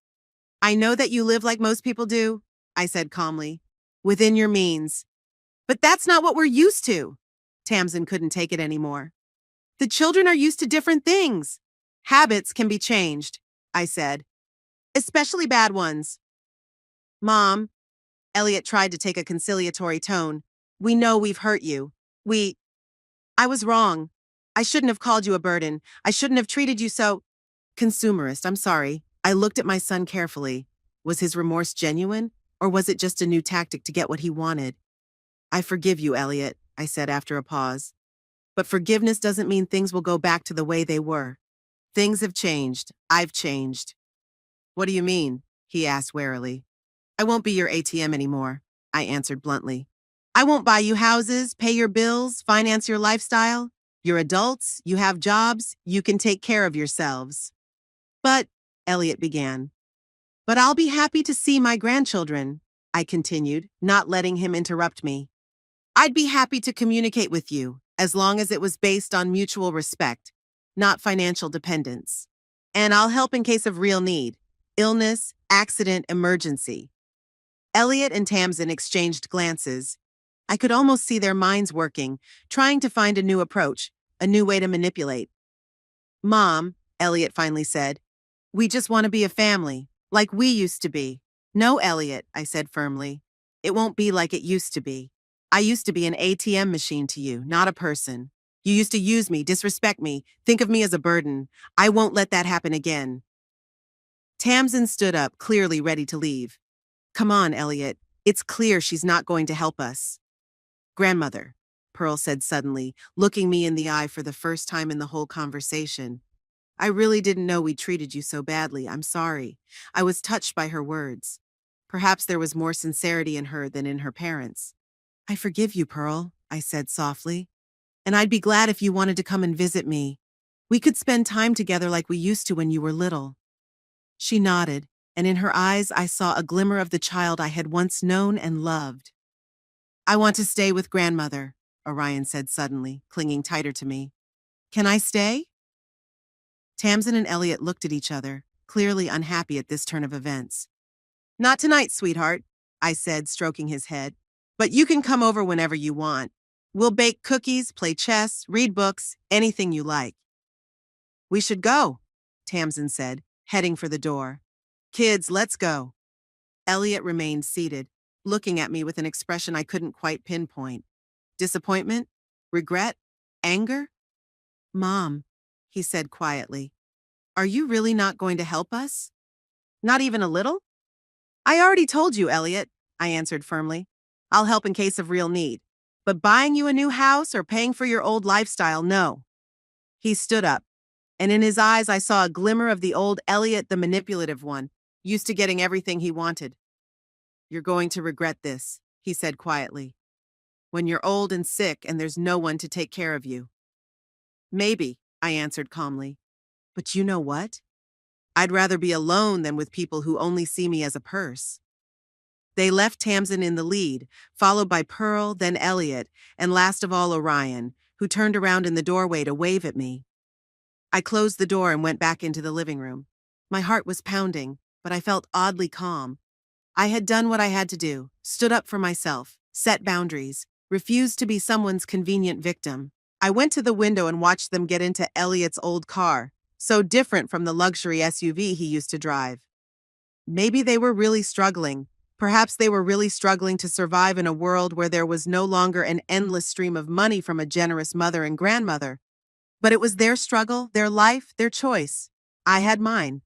"I know that you live like most people do," I said calmly, "within your means. But that's not what we're used to." Tamsin couldn't take it anymore. "The children are used to different things." "Habits can be changed," I said, "especially bad ones." "Mom," Elliot tried to take a conciliatory tone, "we know we've hurt you. I was wrong. I shouldn't have called you a burden. I shouldn't have treated you so consumerist. I'm sorry." I looked at my son carefully. Was his remorse genuine, or was it just a new tactic to get what he wanted? "I forgive you, Elliot," I said after a pause. "But forgiveness doesn't mean things will go back to the way they were. Things have changed. I've changed." "What do you mean?" he asked warily. "I won't be your ATM anymore," I answered bluntly. "I won't buy you houses, pay your bills, finance your lifestyle. You're adults, you have jobs, you can take care of yourselves." "But," Elliot began. "But I'll be happy to see my grandchildren," I continued, not letting him interrupt me. "I'd be happy to communicate with you, as long as it was based on mutual respect, not financial dependence. And I'll help in case of real need, illness, accident, emergency." Elliot and Tamsin exchanged glances. I could almost see their minds working, trying to find a new approach, a new way to manipulate. "Mom," Elliot finally said, "we just want to be a family, like we used to be." "No, Elliot," I said firmly. "It won't be like it used to be. I used to be an ATM machine to you, not a person. You used to use me, disrespect me, think of me as a burden. I won't let that happen again." Tamsin stood up, clearly ready to leave. "Come on, Elliot. It's clear she's not going to help us." "Grandmother," Pearl said suddenly, looking me in the eye for the first time in the whole conversation. "I really didn't know we treated you so badly. I'm sorry." I was touched by her words. Perhaps there was more sincerity in her than in her parents. "I forgive you, Pearl," I said softly. "And I'd be glad if you wanted to come and visit me. We could spend time together like we used to when you were little." She nodded, and in her eyes I saw a glimmer of the child I had once known and loved. "I want to stay with grandmother," Orion said suddenly, clinging tighter to me. "Can I stay?" Tamsin and Elliot looked at each other, clearly unhappy at this turn of events. "Not tonight, sweetheart," I said, stroking his head. "But you can come over whenever you want. We'll bake cookies, play chess, read books, anything you like." "We should go," Tamsin said, heading for the door. "Kids, let's go." Elliot remained seated. looking at me with an expression I couldn't quite pinpoint. Disappointment? Regret? Anger? Mom, he said quietly, are you really not going to help us? Not even a little? I already told you, Elliot, I answered firmly. I'll help in case of real need. But buying you a new house or paying for your old lifestyle, no. He stood up, and in his eyes I saw a glimmer of the old Elliot, the manipulative one, used to getting everything he wanted. You're going to regret this, he said quietly, when you're old and sick and there's no one to take care of you. Maybe, I answered calmly. But you know what? I'd rather be alone than with people who only see me as a purse. They left Tamsin in the lead, followed by Pearl, then Elliot, and last of all Orion, who turned around in the doorway to wave at me. I closed the door and went back into the living room. My heart was pounding, but I felt oddly calm. I had done what I had to do, stood up for myself, set boundaries, refused to be someone's convenient victim. I went to the window and watched them get into Elliot's old car, so different from the luxury SUV he used to drive. Maybe they were really struggling. Perhaps they were really struggling to survive in a world where there was no longer an endless stream of money from a generous mother and grandmother. But it was their struggle, their life, their choice. I had mine.